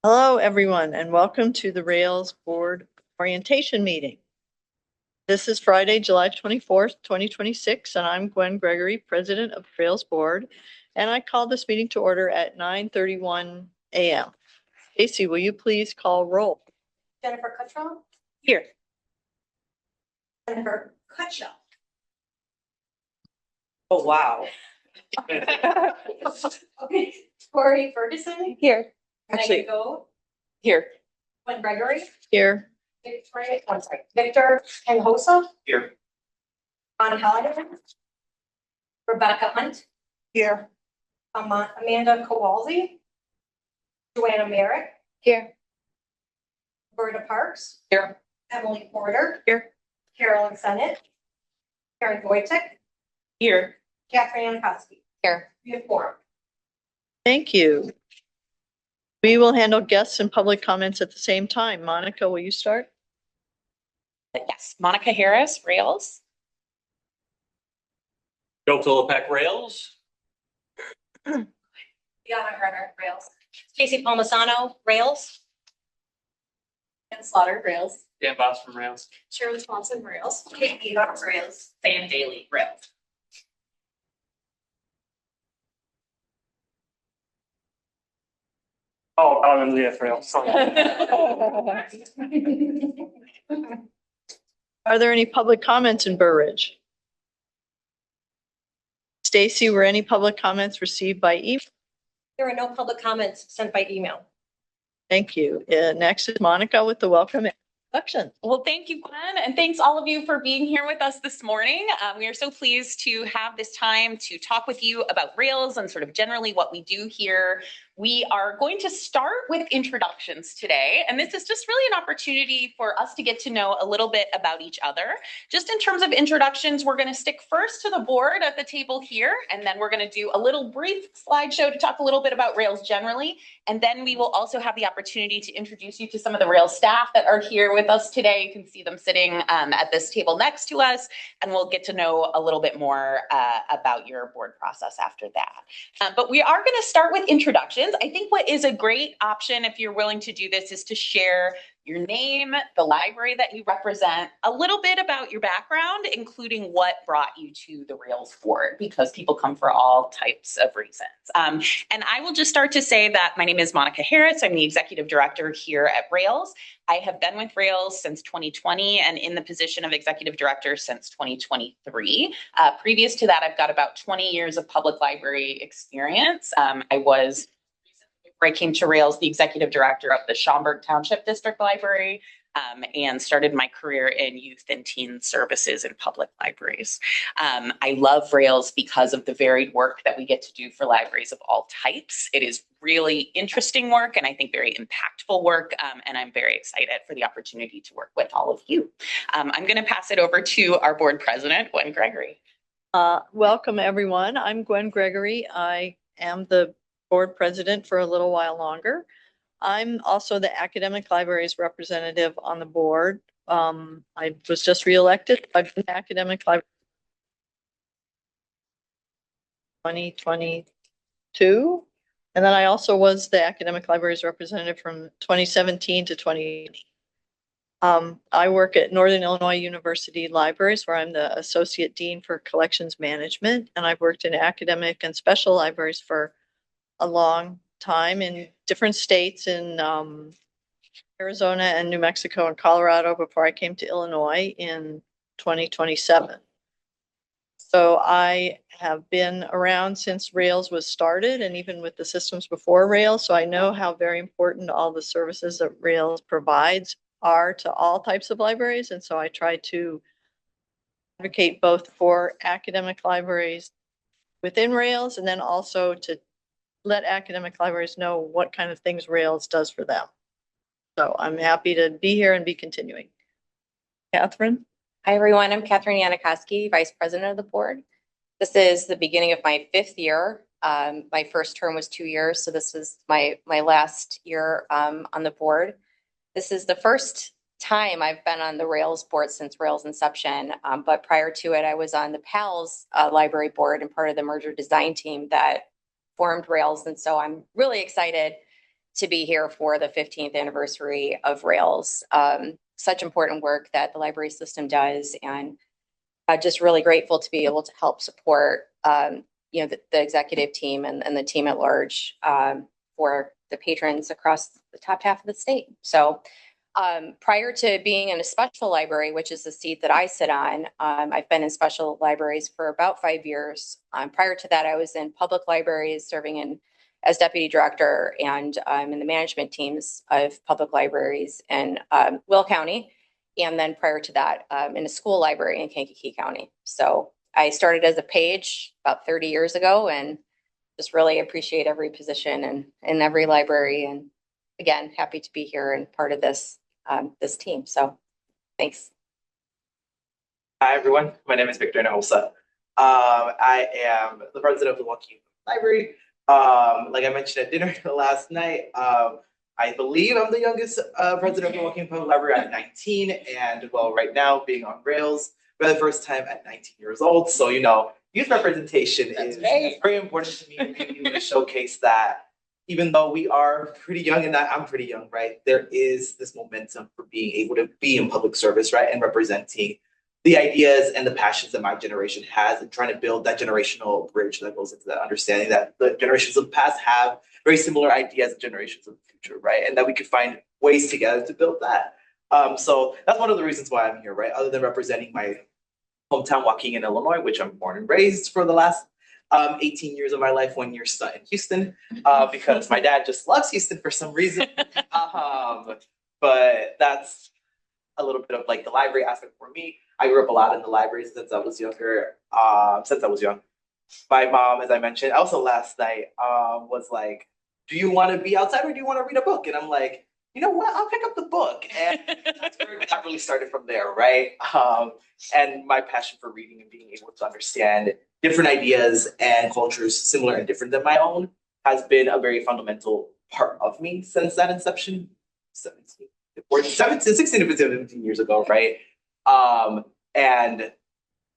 Hello, everyone, and welcome to the Rails Board Orientation Meeting. This is Friday, July 24th, 2026, and I'm Gwen Gregory, President of the Rails Board, and I call this meeting to order at 9:31 a.m. Stacy, will you please call roll? Jennifer Cuttrell. Here. Jennifer Cutshall. Oh, wow. Okay, Tori Ferguson. Here. Megan Go. Here. Gwen Gregory. Here. Victor Henhosa. Here. Ron Halligan. Rebecca Hunt. Here. Amanda Kowalski. Joanna Merrick. Here. Roberta Parks. Here. Emily Porter. Here. Carolyn Sennett. Karen Wojcik. Here. Catherine Yankowski. Here. We have four. Thank you. We will handle guests and public comments at the same time. Monica, will you start? Yes, Monica Harris, Rails. Joe Philippek, Rails. Deanna Herner, Rails. Casey Palmisano, Rails. And Slaughter, Rails. Dan Boss from Rails. Shirley Swanson, Rails. Kate Edox, Rails. Sam Daly, Rails. Oh, Alan Leah, Rails. Are there any public comments in Burr Ridge? Stacy, were any public comments received by email? There are no public comments sent by email. Thank you. Next is Monica with the welcome introduction. Well, thank you, Gwen, and thanks all of you for being here with us this morning. We are so pleased to have this time to talk with you about Rails and sort of generally what we do here. We are going to start with introductions today, and this is just really an opportunity for us to get to know a little bit about each other. Just in terms of introductions, we're going to stick first to the board at the table here, and then we're going to do a little brief slideshow to talk a little bit about Rails generally, and then we will also have the opportunity to introduce you to some of the Rails staff that are here with us today. You can see them sitting at this table next to us, and we'll get to know a little bit more about your board process after that. But we are going to start with introductions. I think what is a great option if you're willing to do this is to share your name, the library that you represent, a little bit about your background, including what brought you to the Rails board, because people come for all types of reasons. And I will just start to say that my name is Monica Harris. I'm the executive director here at Rails. I have been with Rails since 2020 and in the position of executive director since 2023. Previous to that, I've got about 20 years of public library experience. I was, before I came to Rails, the executive director of the Schaumburg Township District Library, and started my career in youth and teen services in public libraries. I love Rails because of the varied work that we get to do for libraries of all types. It is really interesting work and I think very impactful work, and I'm very excited for the opportunity to work with all of you. I'm going to pass it over to our board president, Gwen Gregory. Welcome, everyone. I'm Gwen Gregory. I am the board president for a little while longer. I'm also the academic libraries representative on the board. I was just reelected. I've been academic library 2022. And then I also was the academic libraries representative from 2017 to 2020. I work at Northern Illinois University Libraries, where I'm the associate dean for collections management. And I've worked in academic and special libraries for a long time in different states in Arizona and New Mexico and Colorado before I came to Illinois in 2027. So I have been around since Rails was started and even with the systems before Rails. So I know how very important all the services that Rails provides are to all types of libraries. And so I try to advocate both for academic libraries within Rails and then also to let academic libraries know what kind of things Rails does for them. So I'm happy to be here and be continuing. Catherine? Hi, everyone. I'm Catherine Yankowski, Vice President of the board. This is the beginning of my 5th year. My first term was 2 years, so this is my last year on the board. This is the first time I've been on the Rails board since Rails inception, but prior to it, I was on the PALS library board and part of the merger design team that formed Rails, and so I'm really excited to be here for the 15th anniversary of Rails. Such important work that the library system does, and just really grateful to be able to help support, the executive team and the team at large for the patrons across the top half of the state. So prior to being in a special library, which is the seat that I sit on, I've been in special libraries for about 5 years. Prior to that, I was in public libraries serving as deputy director and in the management teams of public libraries in Will County. And then prior to that, in a school library in Kankakee County. So I started as a page about 30 years ago and just really appreciate every position and in every library. And again, happy to be here and part of this team. So thanks. Hi, everyone. My name is Victor Hinojosa. I am the president of the Joaquin Library. Like I mentioned at dinner last night, I believe I'm the youngest president of the Joaquin Public Library at 19. And well, right now being on Rails for the first time at 19 years old. So, youth representation is very important to me, being able to showcase that even though we are pretty young and I'm pretty young, right? There is this momentum for being able to be in public service, right? And representing the ideas and the passions that my generation has and trying to build that generational bridge that goes into that understanding that the generations of the past have very similar ideas as generations of the future, right? And that we could find ways together to build that. So that's one of the reasons why I'm here, right? Other than representing my hometown, Waukegan, Illinois, which I'm born and raised for the last 18 years of my life, 1 year stuck in Houston, because my dad just loves Houston for some reason. But that's a little bit of like the library aspect for me. I grew up a lot in the libraries since I was younger, since I was young. My mom, as I mentioned, also last night, was like, do you want to be outside or do you want to read a book? And I'm like, you know what, I'll pick up the book. And that's where that really started from there, right? And my passion for reading and being able to understand different ideas and cultures similar and different than my own has been a very fundamental part of me since that inception, 16 to 17 years ago, right? And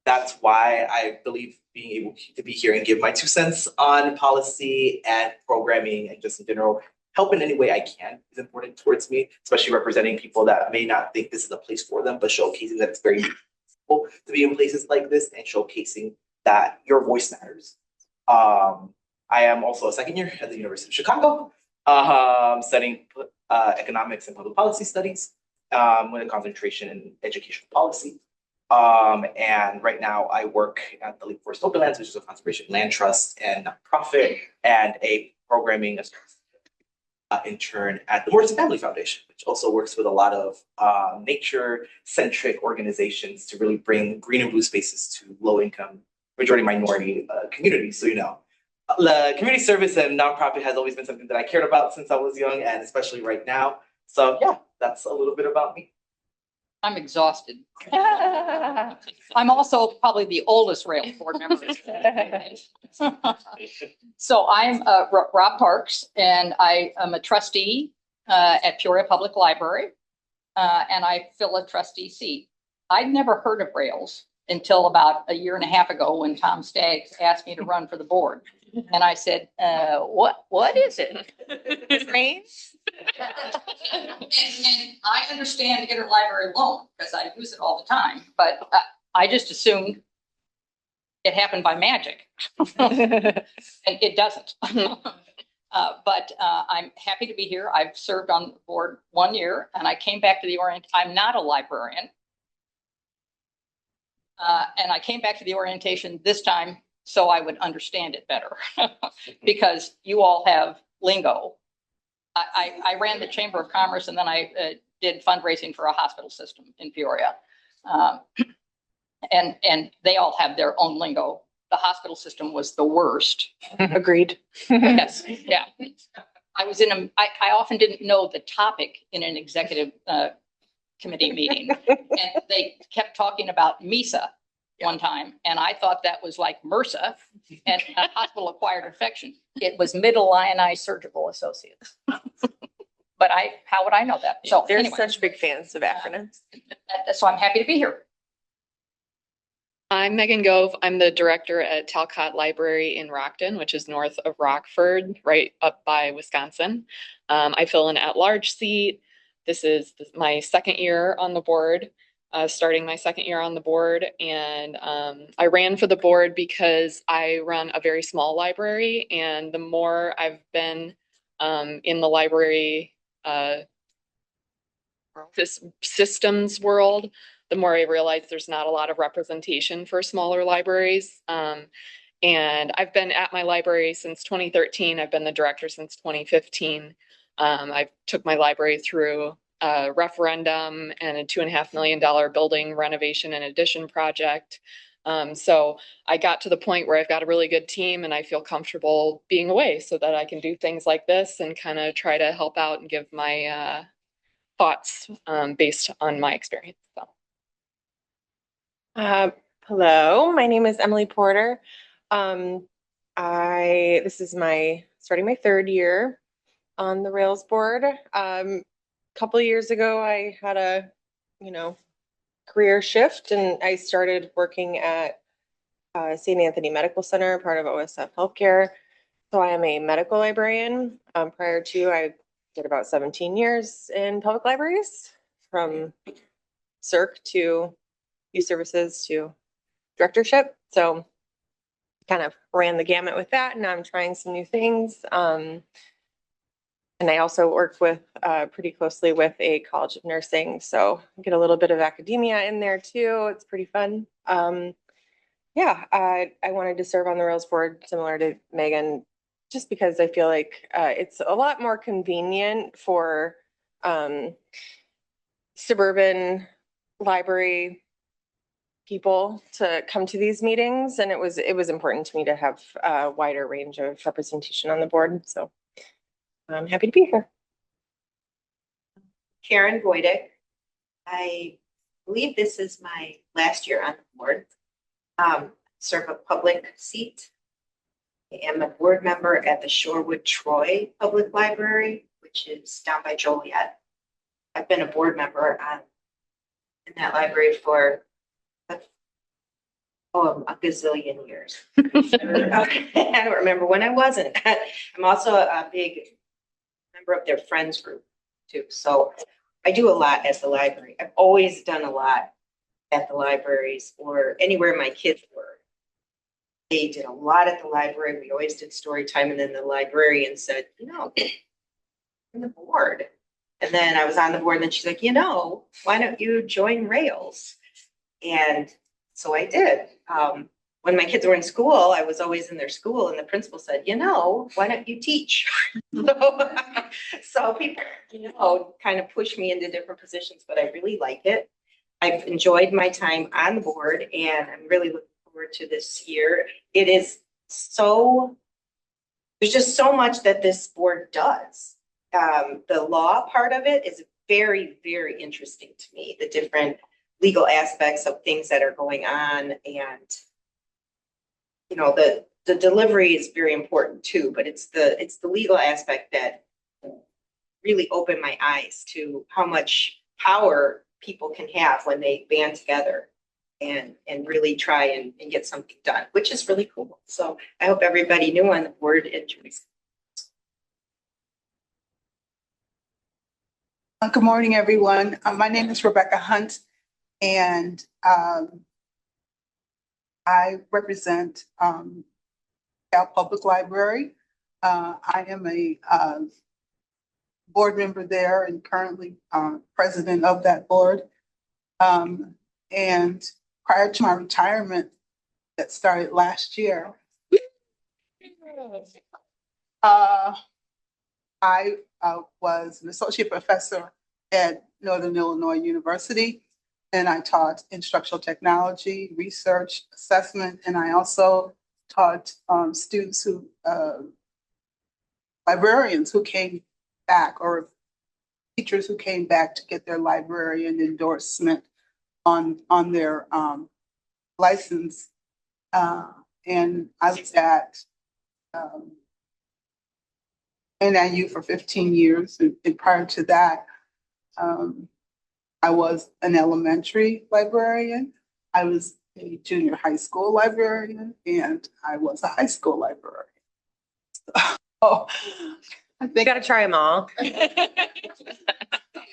that's why I believe being able to be here and give my 2 cents on policy and programming and just in general, help in any way I can is important towards me, especially representing people that may not think this is a place for them, but showcasing that it's very useful to be in places like this and showcasing that your voice matters. I am also a second year at the University of Chicago, studying economics and public policy studies with a concentration in educational policy. And right now I work at the Leap Forest Openlands, which is a conservation land trust and nonprofit, and a programming intern at the Morrison Family Foundation, which also works with a lot of nature-centric organizations to really bring green and blue spaces to low-income, majority minority communities. So, the community service and nonprofit has always been something that I cared about since I was young, and especially right now. So yeah, that's a little bit about me. I'm exhausted. I'm also probably the oldest Rails board member. So I'm Rob Parks, and I am a trustee at Peoria Public Library, and I fill a trustee seat. I'd never heard of Rails until about a year and a half ago when Tom Staggs asked me to run for the board. And I said, what is it? And I understand interlibrary loan because I use it all the time, but I just assumed it happened by magic. And it doesn't. But I'm happy to be here. I've served on the board 1 year and I came back to the I'm not a librarian. And I came back to the orientation this time so I would understand it better because you all have lingo. I ran the Chamber of Commerce and then I did fundraising for a hospital system in Peoria. And they all have their own lingo. The hospital system was the worst. Agreed. Yes, yeah. I often didn't know the topic in an executive committee meeting. And they kept talking about MISA one time. And I thought that was like MRSA and a hospital acquired infection. It was Middle Ionized Surgical Associates. But how would I know that? So They're anyway, such big fans of acronyms. so I'm happy to be here. I'm Megan Gove. I'm the director at Talcott Library in Rockton, which is north of Rockford, right up by Wisconsin. I fill an at-large seat. This is my second year on the board, starting my second year on the board. And I ran for the board because I run a very small library. And the more I've been in the library this systems world, the more I realize there's not a lot of representation for smaller libraries. And I've been at my library since 2013. I've been the director since 2015. I took my library through a referendum and a $2.5 million building renovation and addition project. So I got to the point where I've got a really good team and I feel comfortable being away so that I can do things like this and kind of try to help out and give my thoughts based on my experience. So. Hello, my name is Emily Porter. This is starting my third year on the Rails board. Couple of years ago, I had a, career shift and I started working at St. Anthony Medical Center, part of OSF Healthcare. So I am a medical librarian. Prior to, I did about 17 years in public libraries, from CERC to youth services to directorship. So kind of ran the gamut with that, and I'm trying some new things. And I also work with pretty closely with a college of nursing, so I get a little bit of academia in there too. It's pretty fun. Yeah, I wanted to serve on the Rails board, similar to Megan, just because I feel like it's a lot more convenient for suburban library people to come to these meetings, and it was important to me to have a wider range of representation on the board. So I'm happy to be here. Karen Boydick. I believe this is my last year on the board. Serve a public seat. I am a board member at the Shorewood Troy Public Library, which is down by Joliet. I've been a board member in that library for a gazillion years. I don't remember when I wasn't. I'm also a big member of their friends group too. So I do a lot at the library. I've always done a lot at the libraries or anywhere my kids were. They did a lot at the library. We always did story time, and then the librarian said, I'm the board. And then I was on the board, and then she's like, why don't you join Rails? And so I did. When my kids were in school, I was always in their school, and the principal said, why don't you teach? So people, kind of push me into different positions, but I really like it. I've enjoyed my time on the board, and I'm really looking forward to this year. It is there's just so much that this board does. The law part of it is very, very interesting to me, the different legal aspects of things that are going on, and the delivery is very important too, but it's the legal aspect that really opened my eyes to how much power people can have when they band together and really try and get something done, which is really cool. So I hope everybody new on the board enjoys. Good morning, everyone. My name is Rebecca Hunt, and I represent Cal Public Library. I am a board member there and currently president of that board. And prior to my retirement that started last year, I was an associate professor at Northern Illinois University, and I taught instructional technology, research, assessment, and I also taught students librarians who came back, or teachers who came back to get their librarian endorsement on their license. And I was at NIU for 15 years. And prior to that, I was an elementary librarian. I was a junior high school librarian, and I was a high school librarian. Oh, I You think gotta try them all.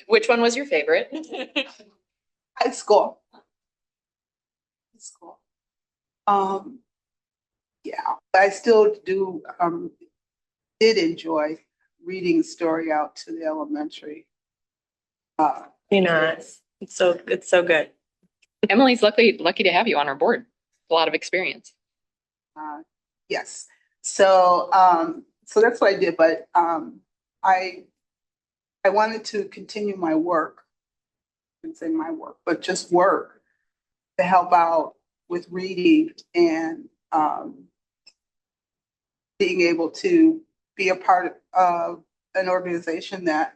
Which one was your favorite? high school. High school. Yeah, I still do, did enjoy reading story out to the elementary. You know, it's so good. Emily's lucky to have you on our board. A lot of experience. Yes, so, so that's what I did, but, I wanted to continue my work. I didn't say my work, but just work to help out with reading and, being able to be a part of an organization that,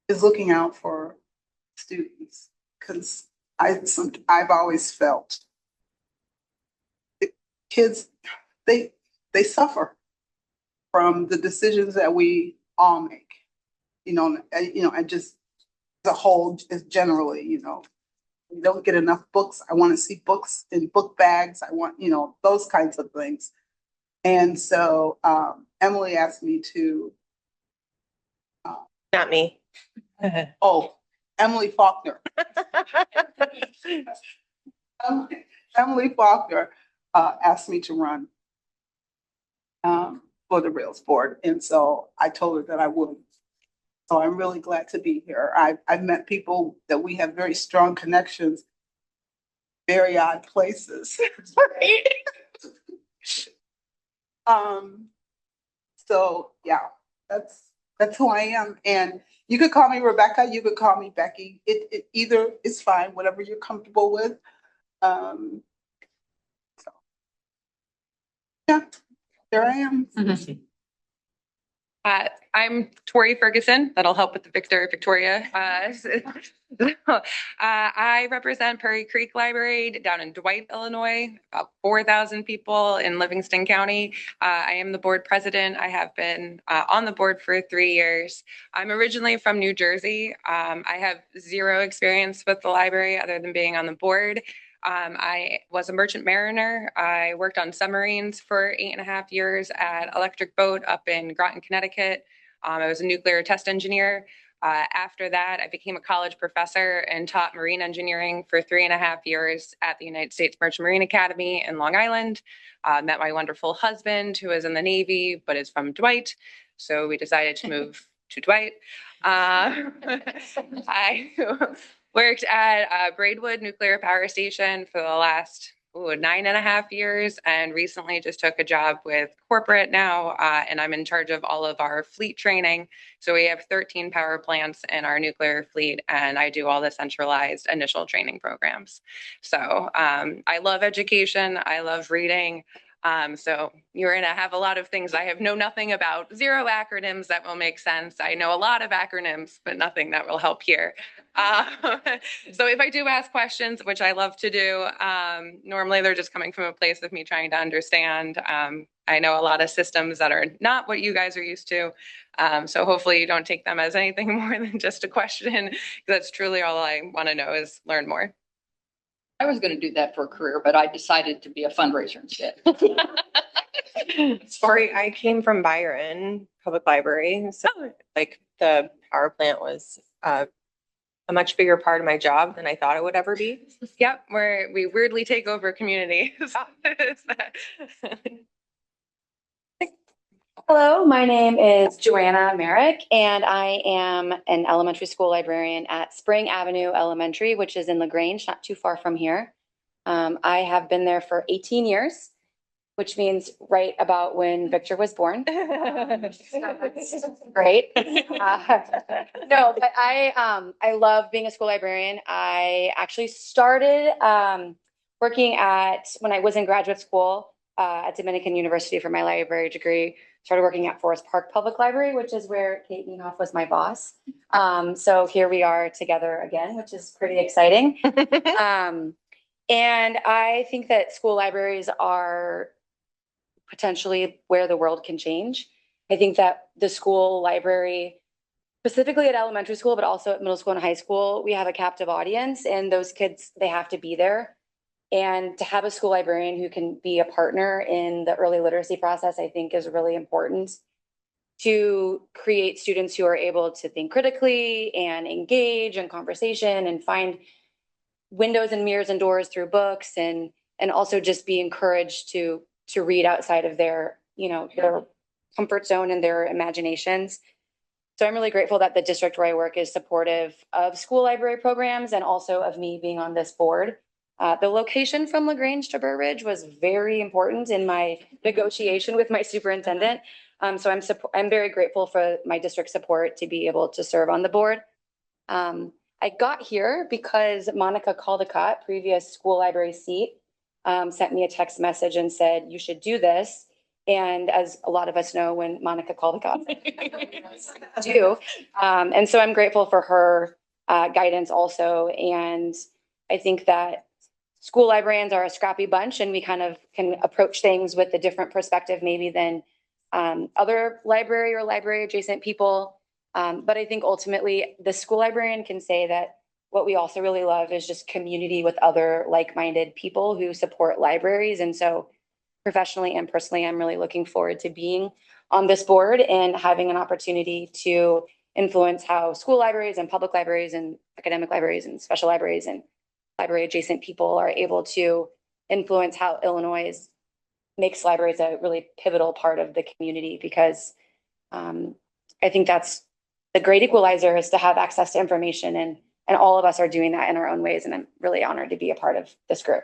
is looking out for students. Because I've always felt the kids, they suffer from the decisions that we all make, and just as a whole, just generally, we don't get enough books. I want to see books in book bags. I want, those kinds of things. And so Emily asked me to, Not me. Emily Faulkner. Emily Faulkner asked me to run for the Rails board. And so I told her that I would. So I'm really glad to be here. I've met people that we have very strong connections, very odd places. So yeah, that's who I am. And you could call me Rebecca, you could call me Becky. It either is fine, whatever you're comfortable with. So yeah, there I am. I'm Tori Ferguson. That'll help with the Victoria. I represent Prairie Creek Library down in Dwight, Illinois, about 4,000 people in Livingston County. I am the board president. I have been on the board for 3 years. I'm originally from New Jersey. I have zero experience with the library other than being on the board. I was a merchant mariner. I worked on submarines for 8.5 years at Electric Boat up in Groton, Connecticut. I was a nuclear test engineer. After that, I became a college professor and taught marine engineering for 3.5 years at the United States Merchant Marine Academy in Long Island. Met my wonderful husband, who is in the Navy, but is from Dwight. So we decided to move to Dwight. I worked at Braidwood Nuclear Power Station for the last 9.5 years, and recently just took a job with corporate now, and I'm in charge of all of our fleet training. So we have 13 power plants in our nuclear fleet, and I do all the centralized initial training programs. So I love education. I love reading. So you're going to have a lot of things I have know nothing about. Zero acronyms that will make sense. I know a lot of acronyms, but nothing that will help here. So if I do ask questions, which I love to do, normally they're just coming from a place of me trying to understand. I know a lot of systems that are not what you guys are used to. So hopefully you don't take them as anything more than just a question. That's truly all I want to know is learn more. I was going to do that for a career, but I decided to be a fundraiser instead. Sorry, I came from Byron Public Library, so like the power plant was a much bigger part of my job than I thought it would ever be. Yep, we weirdly take over communities. Hello, my name is Joanna Merrick, and I am an elementary school librarian at Spring Avenue Elementary, which is in LaGrange, not too far from here. I have been there for 18 years, which means right about when Victor was born. Great. No, but I love being a school librarian. I actually started working when I was in graduate school at Dominican University for my library degree. Started working at Forest Park Public Library, which is where Kate Nienhoff was my boss. So here we are together again, which is pretty exciting. And I think that school libraries are potentially where the world can change. I think that the school library, specifically at elementary school, but also at middle school and high school, we have a captive audience, and those kids, they have to be there And to have a school librarian who can be a partner in the early literacy process, I think is really important to create students who are able to think critically and engage in conversation and find windows and mirrors and doors through books, and also just be encouraged to read outside of their, their comfort zone and their imaginations. So I'm really grateful that the district where I work is supportive of school library programs and also of me being on this board. The location from LaGrange to Burbridge was very important in my negotiation with my superintendent. So I'm very grateful for my district support to be able to serve on the board. I got here because Monica Caldecott, previous school library seat, sent me a text message and said, you should do this. And as a lot of us know, when Monica Caldecott do. And so I'm grateful for her guidance also. And I think that school librarians are a scrappy bunch, and we kind of can approach things with a different perspective maybe than other library or library adjacent people. But I think ultimately the school librarian can say that what we also really love is just community with other like-minded people who support libraries. And so professionally and personally, I'm really looking forward to being on this board and having an opportunity to influence how school libraries and public libraries and academic libraries and special libraries and library adjacent people are able to influence how Illinois makes libraries a really pivotal part of the community, because I think that's the great equalizer, is to have access to information, and all of us are doing that in our own ways. And I'm really honored to be a part of this group.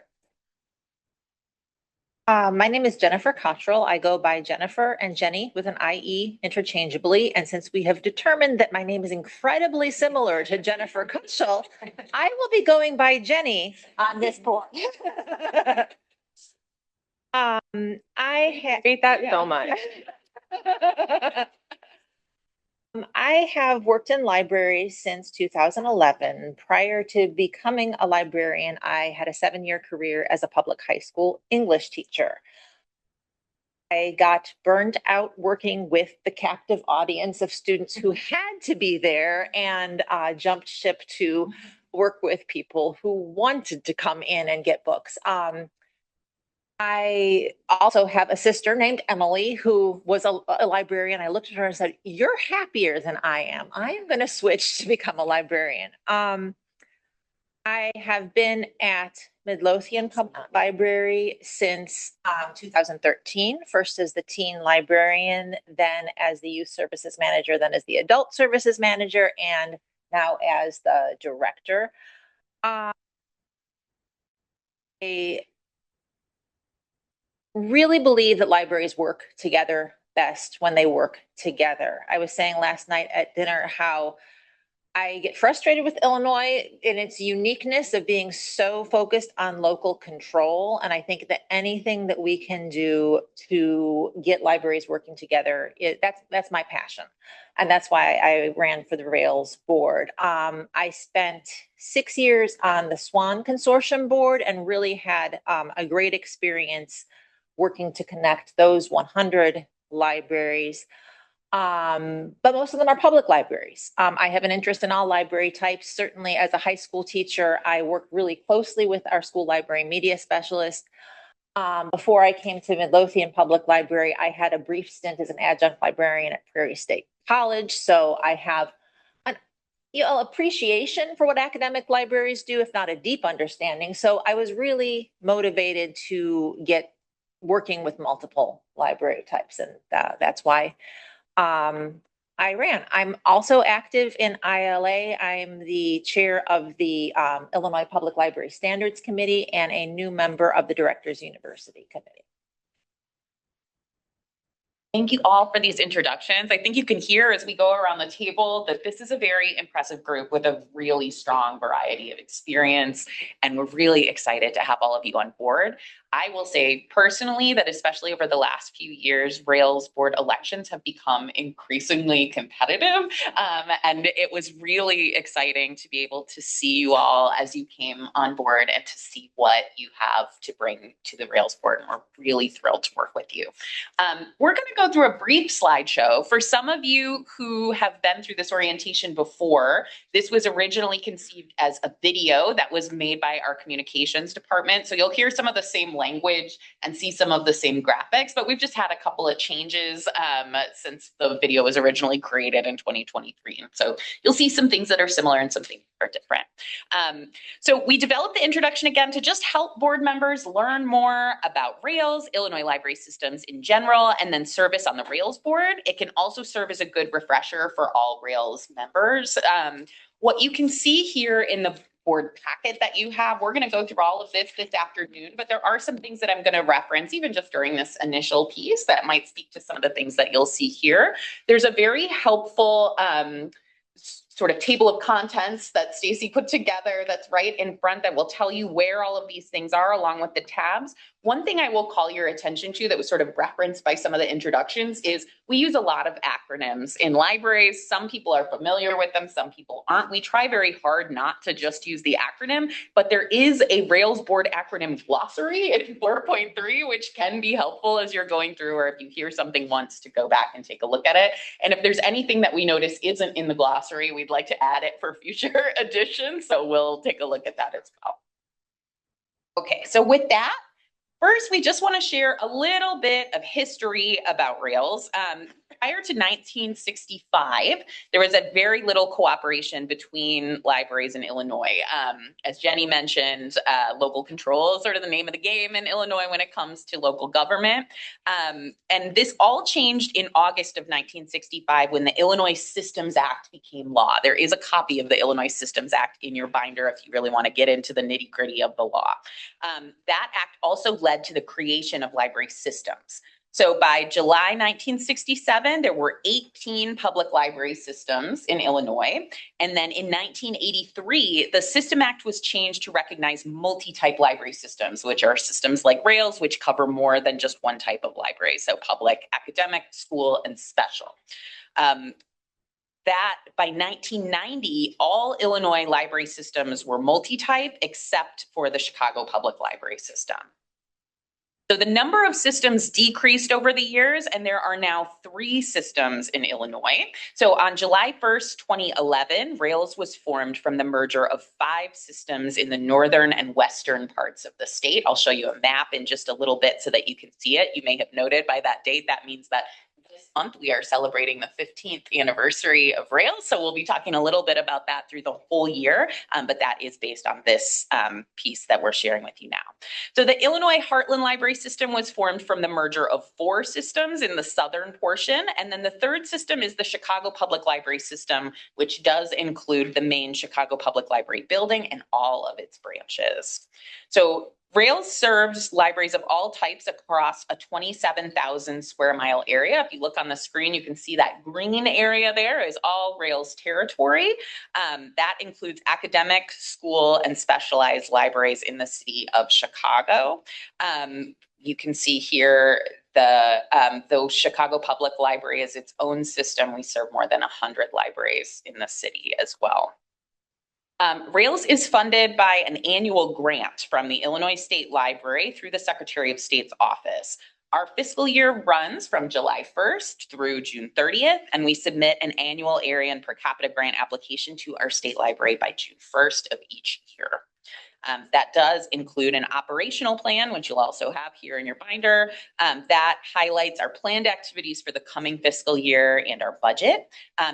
My name is Jennifer Cottrell. I go by Jennifer and Jenny with an IE interchangeably. And since we have determined that my name is incredibly similar to Jennifer Cottrell, I will be going by Jenny on this board. I hate that so much. I have worked in libraries since 2011. Prior to becoming a librarian, I had a 7-year career as a public high school English teacher. I got burned out working with the captive audience of students who had to be there, and jumped ship to work with people who wanted to come in and get books. I also have a sister named Emily who was a librarian. I looked at her and said, "You're happier than I am. I am going to switch to become a librarian." I have been at Midlothian Public Library since 2013, first as the teen librarian, then as the youth services manager, then as the adult services manager, and now as the director. I really believe that libraries work together best when they work together. I was saying last night at dinner how I get frustrated with Illinois in its uniqueness of being so focused on local control. And I think that anything that we can do to get libraries working together, that's my passion. And that's why I ran for the Rails board. I spent 6 years on the SWAN Consortium board and really had a great experience working to connect those 100 libraries. But most of them are public libraries. I have an interest in all library types. Certainly as a high school teacher, I work really closely with our school library media specialist. Before I came to Midlothian Public Library, I had a brief stint as an adjunct librarian at Prairie State College. So I have an appreciation for what academic libraries do, if not a deep understanding. So I was really motivated to get working with multiple library types. And that's why I ran. I'm also active in ILA. I'm the chair of the Illinois Public Library Standards Committee and a new member of the Directors University Committee. Thank you all for these introductions. I think you can hear as we go around the table that this is a very impressive group with a really strong variety of experience, and we're really excited to have all of you on board. I will say personally that especially over the last few years, Rails board elections have become increasingly competitive. And it was really exciting to be able to see you all as you came on board and to see what you have to bring to the Rails board. And we're really thrilled to work with you. We're going to go through a brief slideshow. For some of you who have been through this orientation before, this was originally conceived as a video that was made by our communications department. So you'll hear some of the same language and see some of the same graphics, but we've just had a couple of changes since the video was originally created in 2023. And so you'll see some things that are similar and some things that are different. So we developed the introduction again to just help board members learn more about Rails, Illinois library systems in general, and then service on the Rails board. It can also serve as a good refresher for all Rails members. What you can see here in the board packet that you have, we're going to go through all of this afternoon, but there are some things that I'm going to reference even just during this initial piece that might speak to some of the things that you'll see here. There's a very helpful sort of table of contents that Stacy put together that's right in front that will tell you where all of these things are along with the tabs. One thing I will call your attention to that was sort of referenced by some of the introductions is we use a lot of acronyms in libraries. Some people are familiar with them, some people aren't. We try very hard not to just use the acronym, but there is a Rails board acronym glossary in 4.3, which can be helpful as you're going through, or if you hear something once to go back and take a look at it. And if there's anything that we notice isn't in the glossary, we'd like to add it for future editions. So we'll take a look at that as well. Okay, so with that, first, we just want to share a little bit of history about Rails. Prior to 1965, there was a very little cooperation between libraries in Illinois. As Jenny mentioned, local control is sort of the name of the game in Illinois when it comes to local government. And this all changed in August of 1965 when the Illinois Systems Act became law. There is a copy of the Illinois Systems Act in your binder if you really want to get into the nitty-gritty of the law. That act also led to the creation of library systems. So by July 1967, there were 18 public library systems in Illinois. And then in 1983, the System Act was changed to recognize multi-type library systems, which are systems like Rails, which cover more than just one type of library. So public, academic, school, and special. That by 1990, all Illinois library systems were multi-type except for the Chicago Public Library System. So the number of systems decreased over the years, and there are now 3 systems in Illinois. So on July 1st, 2011, Rails was formed from the merger of 5 systems in the northern and western parts of the state. I'll show you a map in just a little bit so that you can see it. You may have noted by that date, that means that this month we are celebrating the 15th anniversary of Rails. So we'll be talking a little bit about that through the whole year, but that is based on this piece that we're sharing with you now. So the Illinois Heartland Library System was formed from the merger of 4 systems in the southern portion. And then the 3rd system is the Chicago Public Library System, which does include the main Chicago Public Library building and all of its branches. So Rails serves libraries of all types across a 27,000 square mile area. If you look on the screen, you can see that green area there is all Rails territory. That includes academic, school, and specialized libraries in the city of Chicago. You can see here the Chicago Public Library is its own system. We serve more than 100 libraries in the city as well. Rails is funded by an annual grant from the Illinois State Library through the Secretary of State's office. Our fiscal year runs from July 1st through June 30th, and we submit an annual area and per capita grant application to our state library by June 1st of each year. That does include an operational plan, which you'll also have here in your binder, that highlights our planned activities for the coming fiscal year and our budget.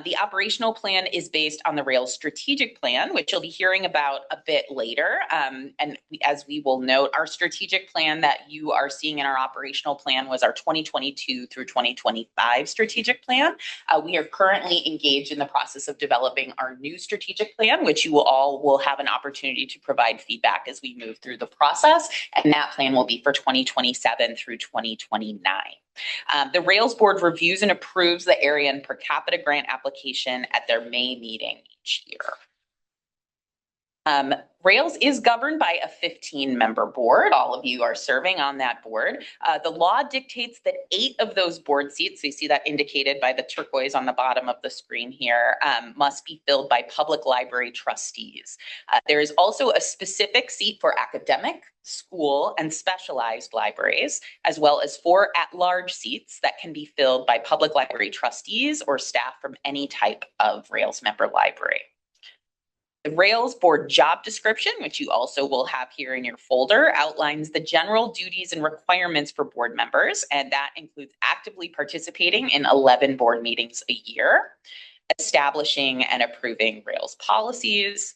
The operational plan is based on the Rails strategic plan, which you'll be hearing about a bit later. And as we will note, our strategic plan that you are seeing in our operational plan was our 2022 through 2025 strategic plan. We are currently engaged in the process of developing our new strategic plan, which you will have an opportunity to provide feedback as we move through the process. And that plan will be for 2027 through 2029. The Rails board reviews and approves the area and per capita grant application at their May meeting each year. Rails is governed by a 15-member board. All of you are serving on that board. The law dictates that 8 of those board seats, so you see that indicated by the turquoise on the bottom of the screen here, must be filled by public library trustees. There is also a specific seat for academic, school, and specialized libraries, as well as 4 at-large seats that can be filled by public library trustees or staff from any type of Rails member library. The Rails board job description, which you also will have here in your folder, outlines the general duties and requirements for board members, and that includes actively participating in 11 board meetings a year, establishing and approving Rails policies,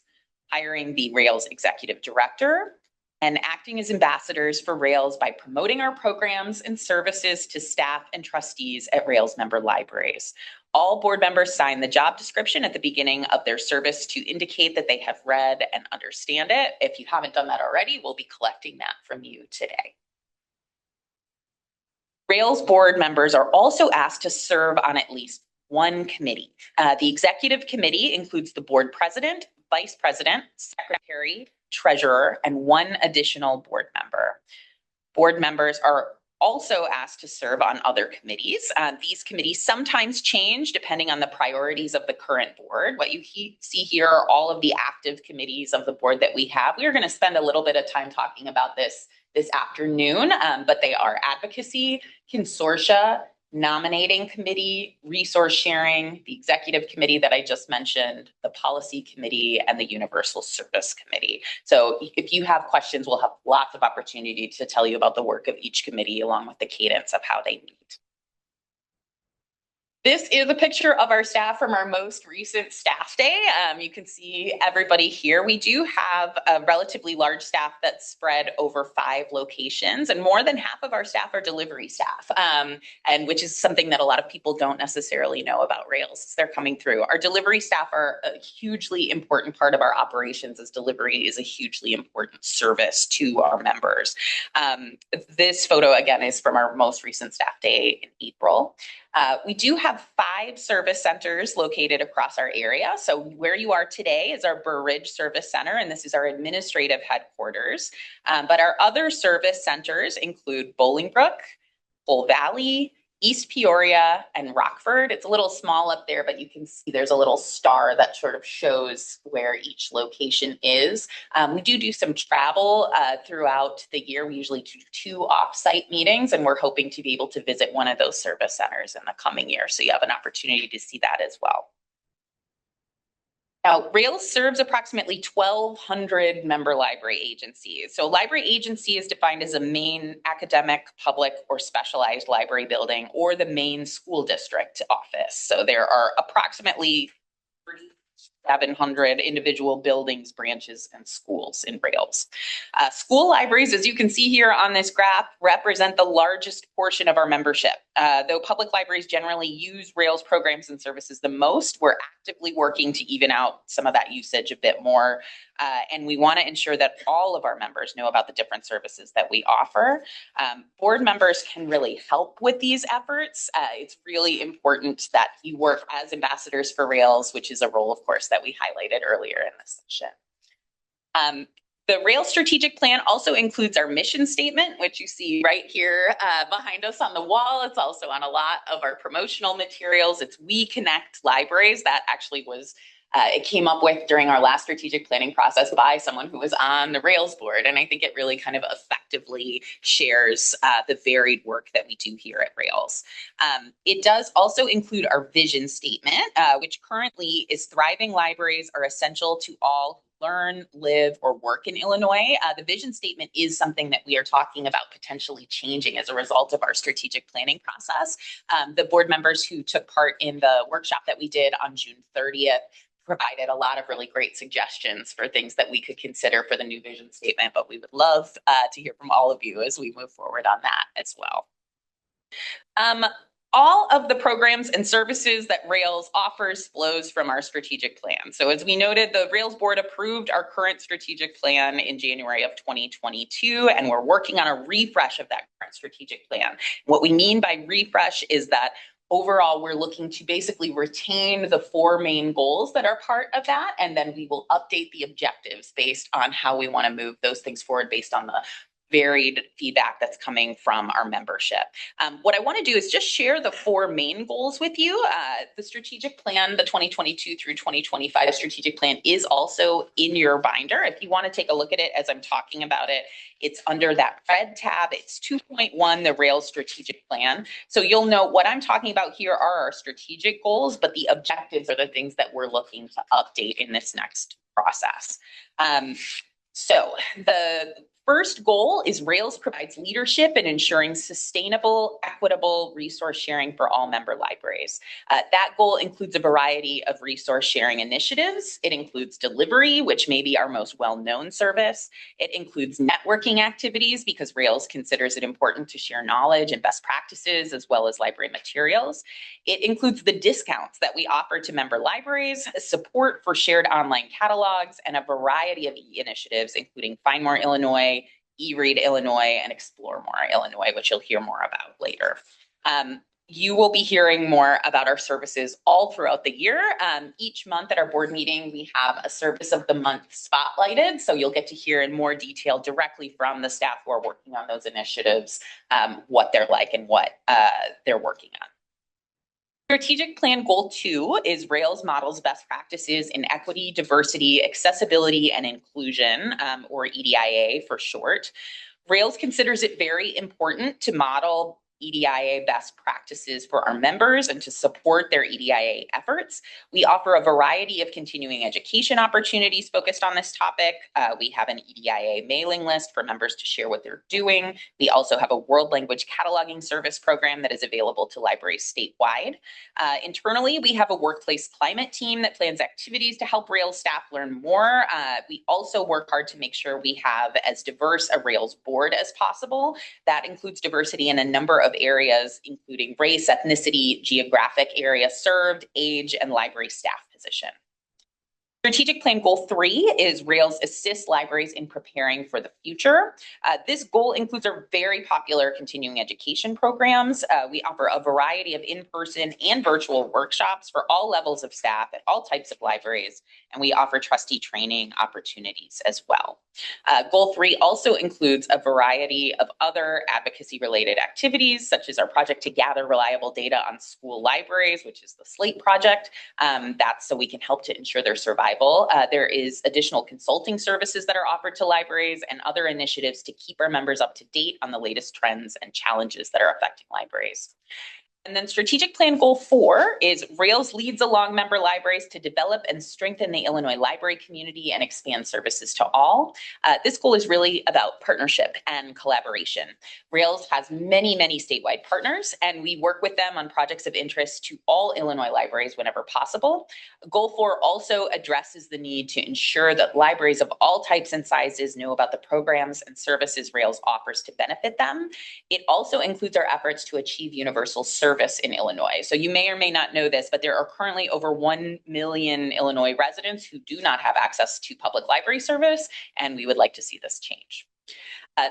hiring the Rails executive director, and acting as ambassadors for Rails by promoting our programs and services to staff and trustees at Rails member libraries. All board members sign the job description at the beginning of their service to indicate that they have read and understand it. If you haven't done that already, we'll be collecting that from you today. Rails board members are also asked to serve on at least one committee. The executive committee includes the board president, vice president, secretary, treasurer, and 1 additional board member. Board members are also asked to serve on other committees. These committees sometimes change depending on the priorities of the current board. What you see here are all of the active committees of the board that we have. We are going to spend a little bit of time talking about this afternoon, but they are advocacy, consortia, nominating committee, resource sharing, the executive committee that I just mentioned, the policy committee, and the universal service committee. So if you have questions, we'll have lots of opportunity to tell you about the work of each committee along with the cadence of how they meet. This is a picture of our staff from our most recent staff day. You can see everybody here. We do have a relatively large staff that's spread over 5 locations, and more than half of our staff are delivery staff, and which is something that a lot of people don't necessarily know about Rails as they're coming through. Our delivery staff are a hugely important part of our operations, as delivery is a hugely important service to our members. This photo, again, is from our most recent staff day in April. We do have 5 service centers located across our area. So where you are today is our Burr Ridge Service Center, and this is our administrative headquarters. But our other service centers include Bolingbrook, Bull Valley, East Peoria, and Rockford. It's a little small up there, but you can see there's a little star that sort of shows where each location is. We do some travel throughout the year. We usually do 2 off-site meetings, and we're hoping to be able to visit one of those service centers in the coming year. So you have an opportunity to see that as well. Now, Rails serves approximately 1,200 member library agencies. So library agency is defined as a main academic, public, or specialized library building, or the main school district office. So there are approximately 3,700 individual buildings, branches, and schools in Rails. School libraries, as you can see here on this graph, represent the largest portion of our membership. Though public libraries generally use Rails programs and services the most, we're actively working to even out some of that usage a bit more. And we want to ensure that all of our members know about the different services that we offer. Board members can really help with these efforts. It's really important that you work as ambassadors for Rails, which is a role, of course, that we highlighted earlier in this session. The Rails strategic plan also includes our mission statement, which you see right here behind us on the wall. It's also on a lot of our promotional materials. It's We Connect Libraries. That actually was, it came up with during our last strategic planning process by someone who was on the Rails board. And I think it really kind of effectively shares the varied work that we do here at Rails. It does also include our vision statement, which currently is thriving libraries are essential to all learn, live, or work in Illinois. The vision statement is something that we are talking about potentially changing as a result of our strategic planning process. The board members who took part in the workshop that we did on June 30th provided a lot of really great suggestions for things that we could consider for the new vision statement, but we would love to hear from all of you as we move forward on that as well. All of the programs and services that Rails offers flows from our strategic plan. So as we noted, the Rails board approved our current strategic plan in January of 2022, and we're working on a refresh of that current strategic plan. What we mean by refresh is that Overall, we're looking to basically retain the 4 main goals that are part of that, and then we will update the objectives based on how we want to move those things forward based on the varied feedback that's coming from our membership. What I want to do is just share the 4 main goals with you. The strategic plan, the 2022 through 2025 strategic plan is also in your binder. If you want to take a look at it as I'm talking about it, it's under that red tab. It's 2.1, the Rails strategic plan. So you'll know what I'm talking about here are our strategic goals, but the objectives are the things that we're looking to update in this next process. So the first goal is Rails provides leadership in ensuring sustainable, equitable resource sharing for all member libraries. That goal includes a variety of resource sharing initiatives. It includes delivery, which may be our most well-known service. It includes networking activities because Rails considers it important to share knowledge and best practices as well as library materials. It includes the discounts that we offer to member libraries, support for shared online catalogs, and a variety of initiatives, including Find More Illinois, eRead Illinois, and Explore More Illinois, which you'll hear more about later. You will be hearing more about our services all throughout the year. Each month at our board meeting, we have a service of the month spotlighted. So you'll get to hear in more detail directly from the staff who are working on those initiatives, what they're like and what they're working on. Strategic Plan Goal 2 is Rails models best practices in equity, diversity, accessibility, and inclusion, or EDIA for short. Rails considers it very important to model EDIA best practices for our members and to support their EDIA efforts. We offer a variety of continuing education opportunities focused on this topic. We have an EDIA mailing list for members to share what they're doing. We also have a world language cataloging service program that is available to libraries statewide. Internally, we have a workplace climate team that plans activities to help Rails staff learn more. We also work hard to make sure we have as diverse a Rails board as possible. That includes diversity in a number of areas, including race, ethnicity, geographic area served, age, and library staff position. Strategic Plan Goal 3 is Rails assists libraries in preparing for the future. This goal includes our very popular continuing education programs. We offer a variety of in-person and virtual workshops for all levels of staff at all types of libraries, and we offer trustee training opportunities as well. Goal 3 also includes a variety of other advocacy-related activities, such as our project to gather reliable data on school libraries, which is the SLATE project. That's so we can help to ensure their survival. There is additional consulting services that are offered to libraries and other initiatives to keep our members up to date on the latest trends and challenges that are affecting libraries. And then Strategic Plan Goal 4 is Rails leads along member libraries to develop and strengthen the Illinois library community and expand services to all. This goal is really about partnership and collaboration. Rails has many, many statewide partners, and we work with them on projects of interest to all Illinois libraries whenever possible. Goal 4 also addresses the need to ensure that libraries of all types and sizes know about the programs and services Rails offers to benefit them. It also includes our efforts to achieve universal service in Illinois. So you may or may not know this, but there are currently over 1 million Illinois residents who do not have access to public library service, and we would like to see this change.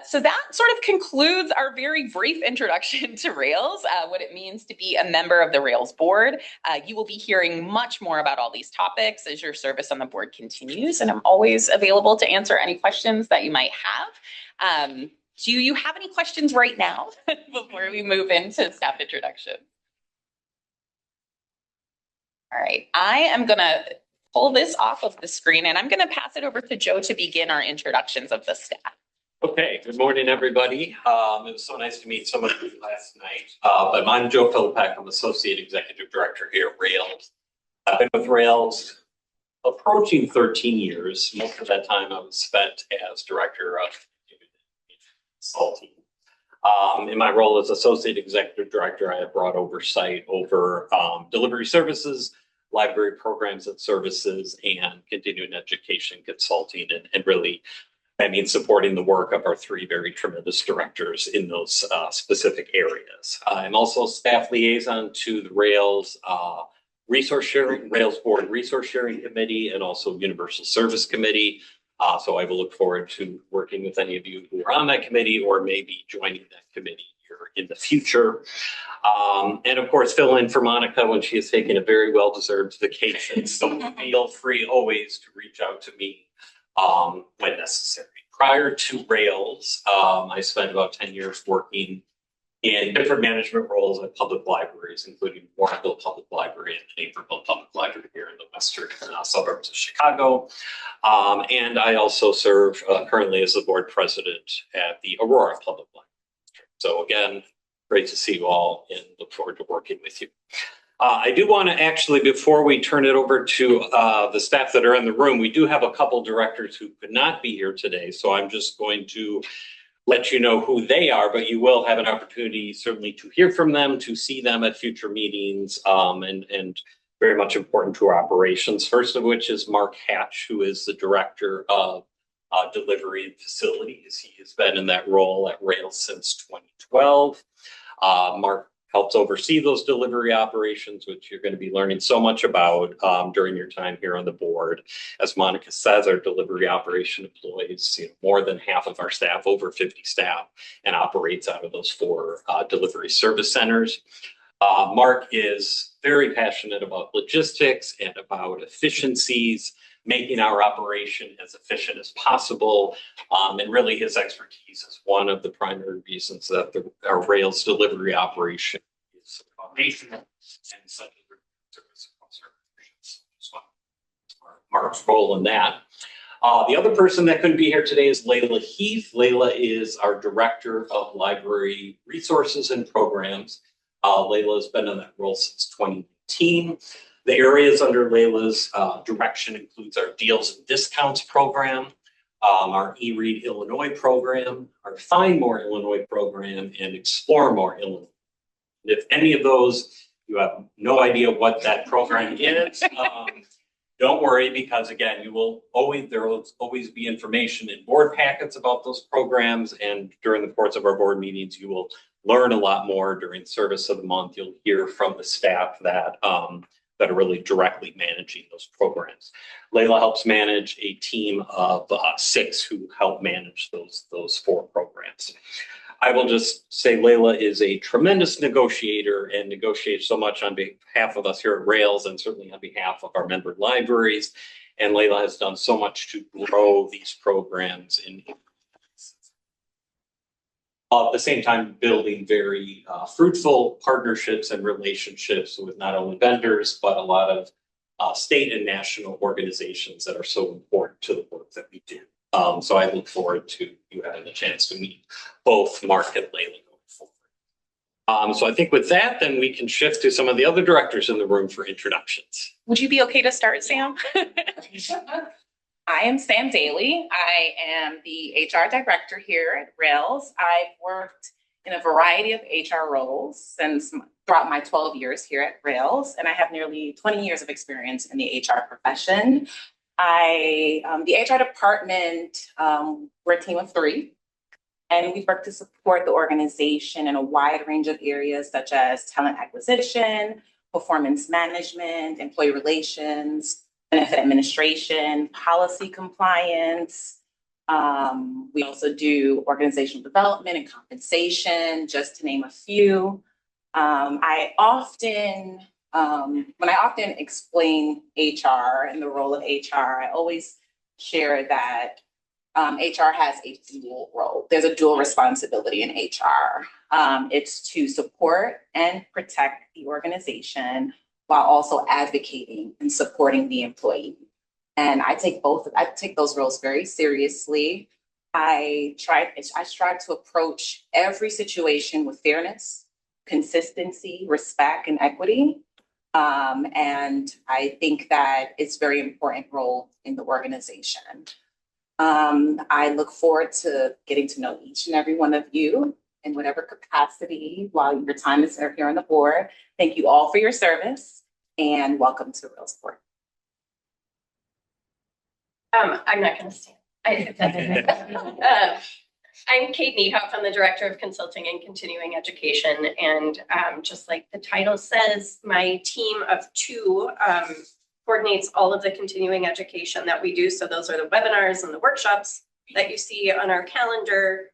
So that sort of concludes our very brief introduction to Rails, what it means to be a member of the Rails board. You will be hearing much more about all these topics as your service on the board continues, and I'm always available to answer any questions that you might have. Do you have any questions right now before we move into staff introduction? All right, I am going to pull this off of the screen and I'm going to pass it over to Joe to begin our introductions of the staff. Okay, good morning, everybody. It was so nice to meet some of you last night. But I'm Joe Philippek. I'm Associate Executive Director here at Rails. I've been with Rails approaching 13 years. Most of that time I was spent as Director of Consulting. In my role as Associate Executive Director, I have brought oversight over delivery services, library programs and services, and continuing education consulting, and really, I mean, supporting the work of our 3 very tremendous directors in those specific areas. I'm also staff liaison to the Rails Resource Sharing, Rails Board Resource Sharing Committee, and also Universal Service Committee. So I will look forward to working with any of you who are on that committee or maybe joining that committee here in the future. And of course, fill in for Monica when she has taken a very well-deserved vacation. So feel free always to reach out to me when necessary. Prior to Rails, I spent about 10 years working in different management roles at public libraries, including Warrenville Public Library and Naperville Public Library here in the western suburbs of Chicago. And I also serve currently as the board president at the Aurora Public Library. So again, great to see you all and look forward to working with you. I do want to actually, before we turn it over to the staff that are in the room, we do have a couple directors who could not be here today. So I'm just going to let you know who they are, but you will have an opportunity certainly to hear from them, to see them at future meetings, and very much important to our operations. First of which is Mark Hatch, who is the director of delivery and facilities. He has been in that role at Rails since 2012. Mark helps oversee those delivery operations, which you're going to be learning so much about during your time here on the board. As Monica says, our delivery operation employs more than half of our staff, over 50 staff, and operates out of those 4 delivery service centers. Mark is very passionate about logistics and about efficiencies, making our operation as efficient as possible. And really his expertise is one of the primary reasons that our Rails delivery operation is foundational and such a service across our operations. So Mark's role in that. The other person that couldn't be here today is Layla Heath. Layla is our Director of Library Resources and Programs. Layla has been in that role since 2019. The areas under Layla's direction includes our Deals and Discounts program, our eRead Illinois program, our Find More Illinois program, and Explore More Illinois. And if any of those you have no idea what that program is, don't worry, because again, there will always be information in board packets about those programs, and during the course of our board meetings, you will learn a lot more during service of the month. You'll hear from the staff that are really directly managing those programs. Layla helps manage a team of 6 who help manage those 4 programs. I will just say Layla is a tremendous negotiator and negotiates so much on behalf of us here at Rails and certainly on behalf of our member libraries. And Layla has done so much to grow these programs at the same time building very fruitful partnerships and relationships with not only vendors, but a lot of state and national organizations that are so important to the work that we do. So I look forward to you having the chance to meet both Mark and Layla going forward. So I think with that, then we can shift to some of the other directors in the room for introductions. Would you be okay to start, Sam? I am Sam Daly. I am the HR director here at Rails. I've worked in a variety of HR roles throughout my 12 years here at Rails, and I have nearly 20 years of experience in the HR profession. The HR department, we're a team of 3, and we work to support the organization in a wide range of areas such as talent acquisition, performance management, employee relations, benefit administration, policy compliance. We also do organizational development and compensation, just to name a few. When I often explain HR and the role of HR, I always share that HR has a dual role. There's a dual responsibility in HR. It's to support and protect the organization while also advocating and supporting the employee. And I take those roles very seriously. I strive to approach every situation with fairness, consistency, respect, and equity. And I think that it's a very important role in the organization. I look forward to getting to know each and every one of you in whatever capacity while your time is here on the board. Thank you all for your service and welcome to Rails Board. I'm not going to stand. I'm Kate Niehoff. I'm the Director of Consulting and Continuing Education. And just like the title says, my team of 2 coordinates all of the continuing education that we do. So those are the webinars and the workshops that you see on our calendar.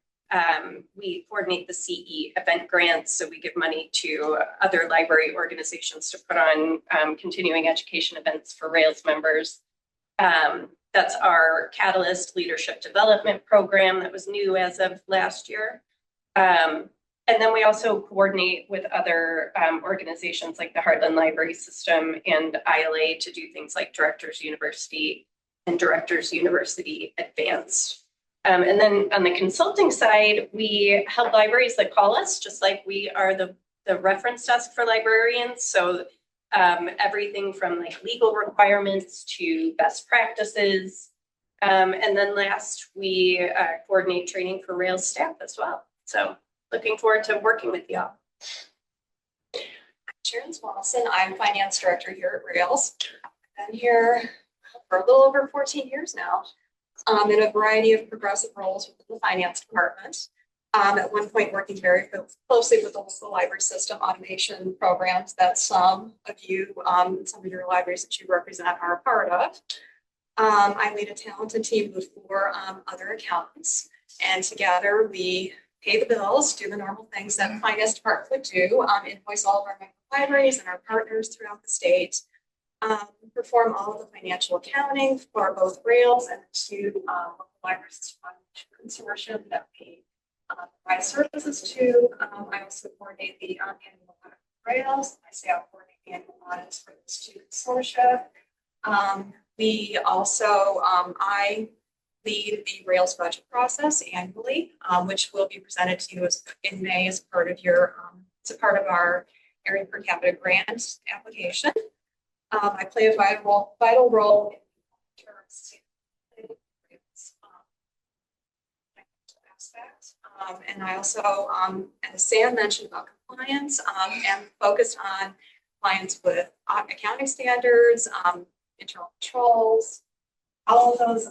we coordinate the CE event grants. So we give money to other library organizations to put on continuing education events for Rails members. That's our Catalyst Leadership Development Program that was new as of last year. And then we also coordinate with other organizations like the Heartland Library System and ILA to do things like Directors University and Directors University Advanced. And then on the consulting side, we help libraries that call us, just like we are the reference desk for librarians. So everything from like legal requirements to best practices. And then last, we coordinate training for Rails staff as well. So looking forward to working with y'all. Sharon Swanson, I'm Finance Director here at Rails. I've been here for a little over 14 years now, in a variety of progressive roles within the finance department. At one point working very closely with the local library system automation programs that some of you, some of your libraries that you represent are a part of. I lead a talented team of 4 other accountants, and together we pay the bills, do the normal things that the finance department would do, invoice all of our member libraries and our partners throughout the state, perform all of the financial accounting for both Rails and the 2 local libraries consortium that we provide services to. I also coordinate the annual audit for Rails. I say I'll coordinate the annual audits for those 2 consortia. We also, I lead the Rails budget process annually, which will be presented to you in May as part of your, as a part of our area per capita grant application. I play a vital role in terms of aspects. And I also, as Sam mentioned about compliance, am focused on compliance with accounting standards, internal controls, all of those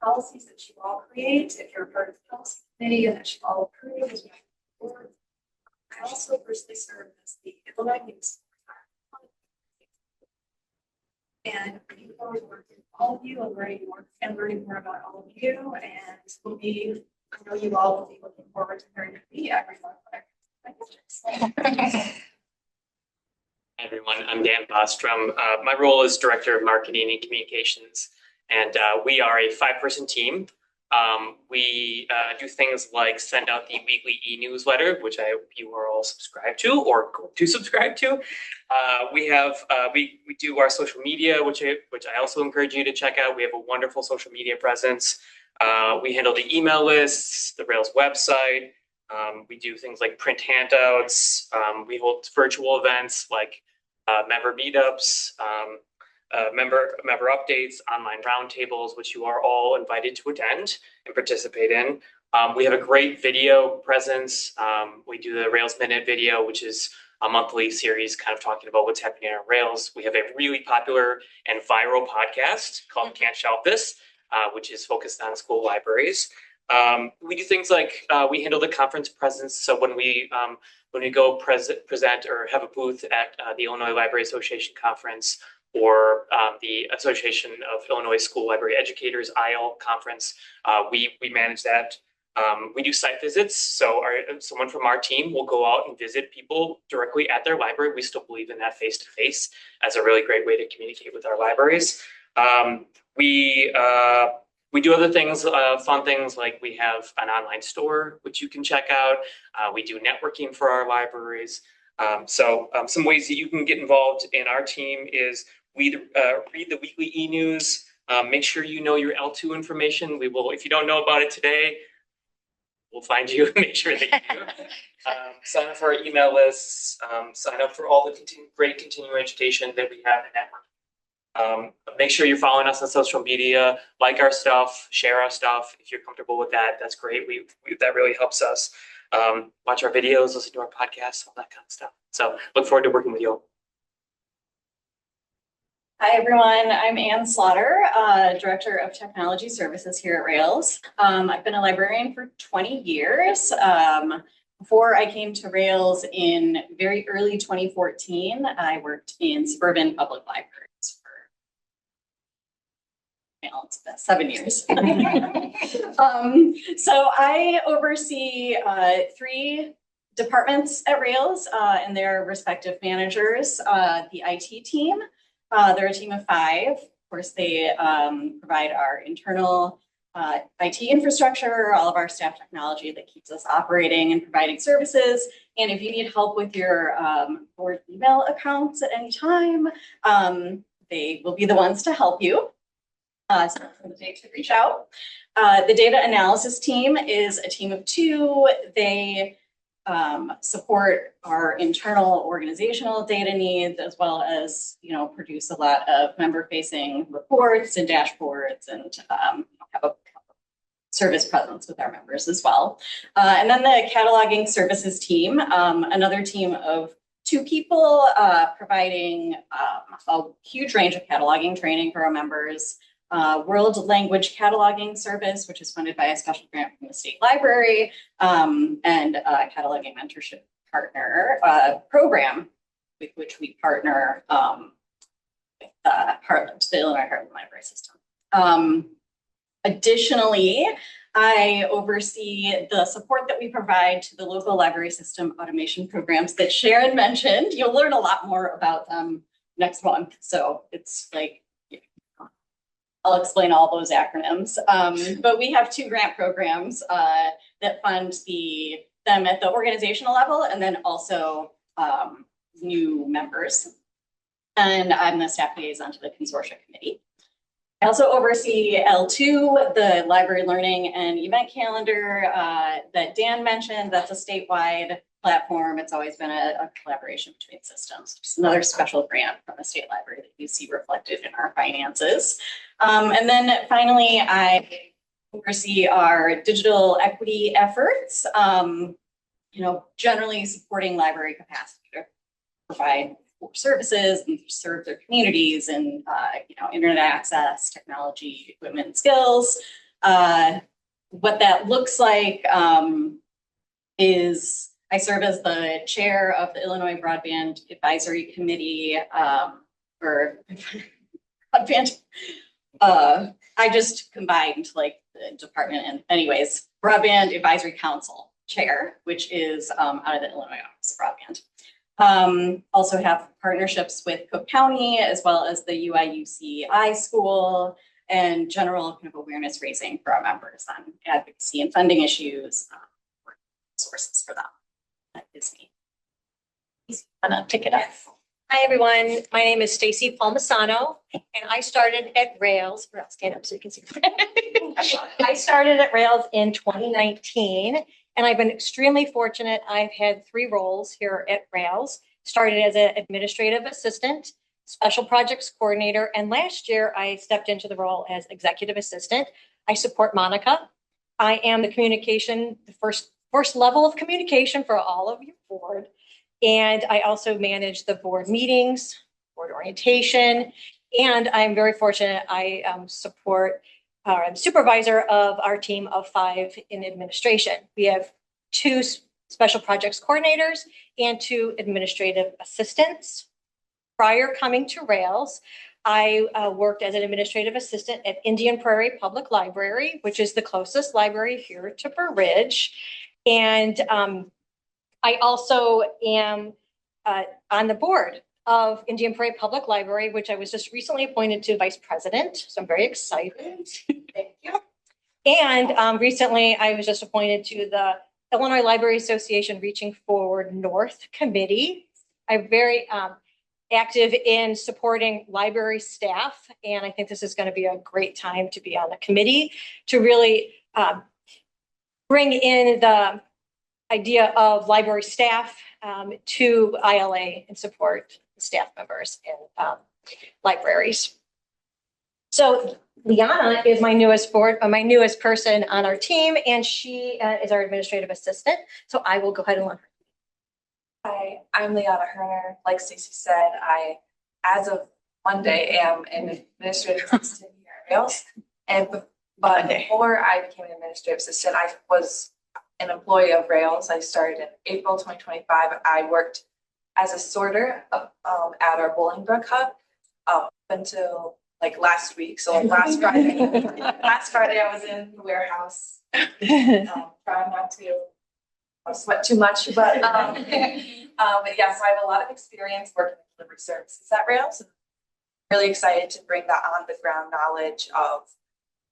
policies that you all create, if you're a part of the policy committee and that you all approve as my board. I also personally serve as the Illinois Youth. And looking forward to working with all of you and learning more about all of you. And we'll be, I know you all will be looking forward to hearing from me every month. Hi everyone, I'm Dan Bostrom. My role is Director of Marketing and Communications, and we are a 5-person team. We do things like send out the weekly e-newsletter, which I hope you are all subscribed to or go to subscribe to. We do our social media, which I also encourage you to check out. We have a wonderful social media presence. We handle the email lists, the Rails website. We do things like print handouts. We hold virtual events like member meetups, member updates, online roundtables, which you are all invited to attend and participate in. We have a great video presence. We do the Rails Minute video, which is a monthly series kind of talking about what's happening on Rails. We have a really popular and viral podcast called Can't Shelve This, which is focused on school libraries. We do things like we handle the conference presence. So when we go present or have a booth at the Illinois Library Association conference or the Association of Illinois School Library Educators IL conference, we manage that. We do site visits. So someone from our team will go out and visit people directly at their library. We still believe in that face-to-face as a really great way to communicate with our libraries. We do other things, fun things like we have an online store, which you can check out. We do networking for our libraries. Some ways that you can get involved in our team is we read the weekly e-news. Make sure you know your L2 information. We will, if you don't know about it today, we'll find you and make sure that you do. Sign up for our email lists. Sign up for all the great continuing education that we have in network. Make sure you're following us on social media, like our stuff, share our stuff. If you're comfortable with that, that's great. That really helps us. Watch our videos, listen to our podcasts, all that kind of stuff. So look forward to working with you all. Hi, everyone. I'm Ann Slaughter, Director of Technology Services here at Rails. I've been a librarian for 20 years. Before I came to Rails in very early 2014, I worked in suburban public libraries. well, it's been 7 years. So I oversee 3 departments at Rails and their respective managers. The IT team, they're a team of 5. Of course, they provide our internal IT infrastructure, all of our staff technology that keeps us operating and providing services. And if you need help with your board email accounts at any time, they will be the ones to help you. So they should reach out. The data analysis team is a team of 2. They support our internal organizational data needs, as well as, produce a lot of member-facing reports and dashboards, and have a service presence with our members as well. And then the cataloging services team, another team of 2 people, providing a huge range of cataloging training for our members. World Language Cataloging Service, which is funded by a special grant from the State Library, and a cataloging mentorship partner program with which we partner with Heartland, the Illinois Heartland Library System. Additionally, I oversee the support that we provide to the local library system automation programs that Sharon mentioned. You'll learn a lot more about them next month. So it's like, I'll explain all those acronyms. But we have 2 grant programs that fund them at the organizational level, and then also new members. And I'm the staff liaison to the consortia committee. I also oversee L2, the library learning and event calendar that Dan mentioned. That's a statewide platform. It's always been a collaboration between systems. Just another special grant from the state library that you see reflected in our finances. And then finally, I oversee our digital equity efforts, generally supporting library capacity to provide services and serve their communities and, internet access, technology, equipment, and skills. What that looks like is I serve as the chair of the Illinois Broadband Advisory Committee, or broadband. I just combined like the department and anyways, Broadband Advisory Council chair, which is out of the Illinois Office of Broadband. Also have partnerships with Cook County as well as the UIUC iSchool and general kind of awareness raising for our members on advocacy and funding issues, sources for them. That is me. I'm gonna pick it up. Hi, everyone. My name is Stacy Palmisano, and I started at Rails. I'll stand up so you can see. I started at Rails in 2019, and I've been extremely fortunate. I've had 3 roles here at Rails. Started as an administrative assistant, special projects coordinator, and last year I stepped into the role as executive assistant. I support Monica. I am the communication, the first level of communication for all of your board. And I also manage the board meetings, board orientation, and I'm very fortunate. I I'm supervisor of our team of 5 in administration. We have 2 special projects coordinators and 2 administrative assistants. Prior coming to Rails, I worked as an administrative assistant at Indian Prairie Public Library, which is the closest library here to Burr Ridge. And I also am on the board of Indian Prairie Public Library, which I was just recently appointed to vice president. So I'm very excited. Thank you. And recently I was just appointed to the Illinois Library Association Reaching Forward North Committee. I'm very active in supporting library staff. And I think this is going to be a great time to be on the committee to really bring in the idea of library staff to ILA and support staff members in libraries. So Liana is my newest person on our team, and she is our administrative assistant. So I will go ahead and let her. Hi, I'm Liana Herner. Like Stacey said, I, as of Monday, am an administrative assistant here at Rails. But before I became an administrative assistant, I was an employee of Rails. I started in April 2025. I worked as a sorter at our Bolingbrook hub up until like last week. So like last Friday I was in the warehouse. Trying not to sweat too much, but yeah, so I have a lot of experience working in delivery services at Rails. Really excited to bring that on the ground knowledge of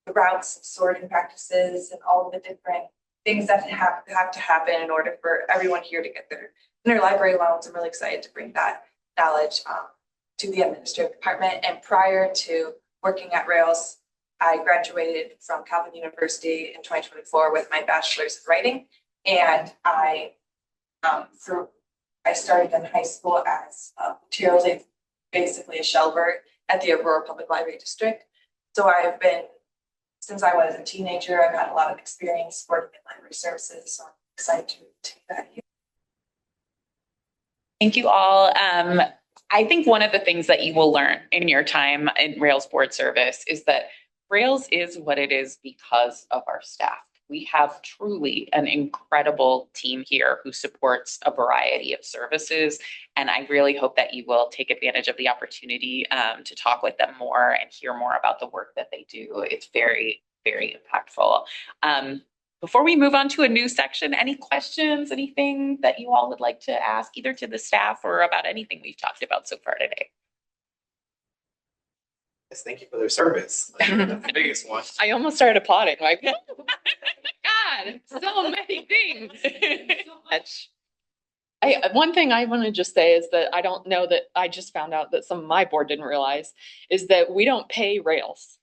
the routes, sorting practices, and all of the different things that have to happen in order for everyone here to get their library loans. I'm really excited to bring that knowledge to the administrative department. And prior to working at Rails, I graduated from Calvin University in 2024 with my bachelor's in writing. And I started in high school as materials, basically a shelver at the Aurora Public Library District. So I've been, since I was a teenager, I've had a lot of experience working in library services. So I'm excited to take that here. Thank you all. I think one of the things that you will learn in your time in Rails board service is that Rails is what it is because of our staff. We have truly an incredible team here who supports a variety of services. And I really hope that you will take advantage of the opportunity to talk with them more and hear more about the work that they do. It's very, very impactful. Before we move on to a new section, any questions, anything that you all would like to ask either to the staff or about anything we've talked about so far today? Yes, thank you for their service. Like, that's the biggest one. I almost started applauding, like, oh my God, so many things. So much. One thing I want to just say is that I don't know that I just found out that some of my board didn't realize is that we don't pay Rails.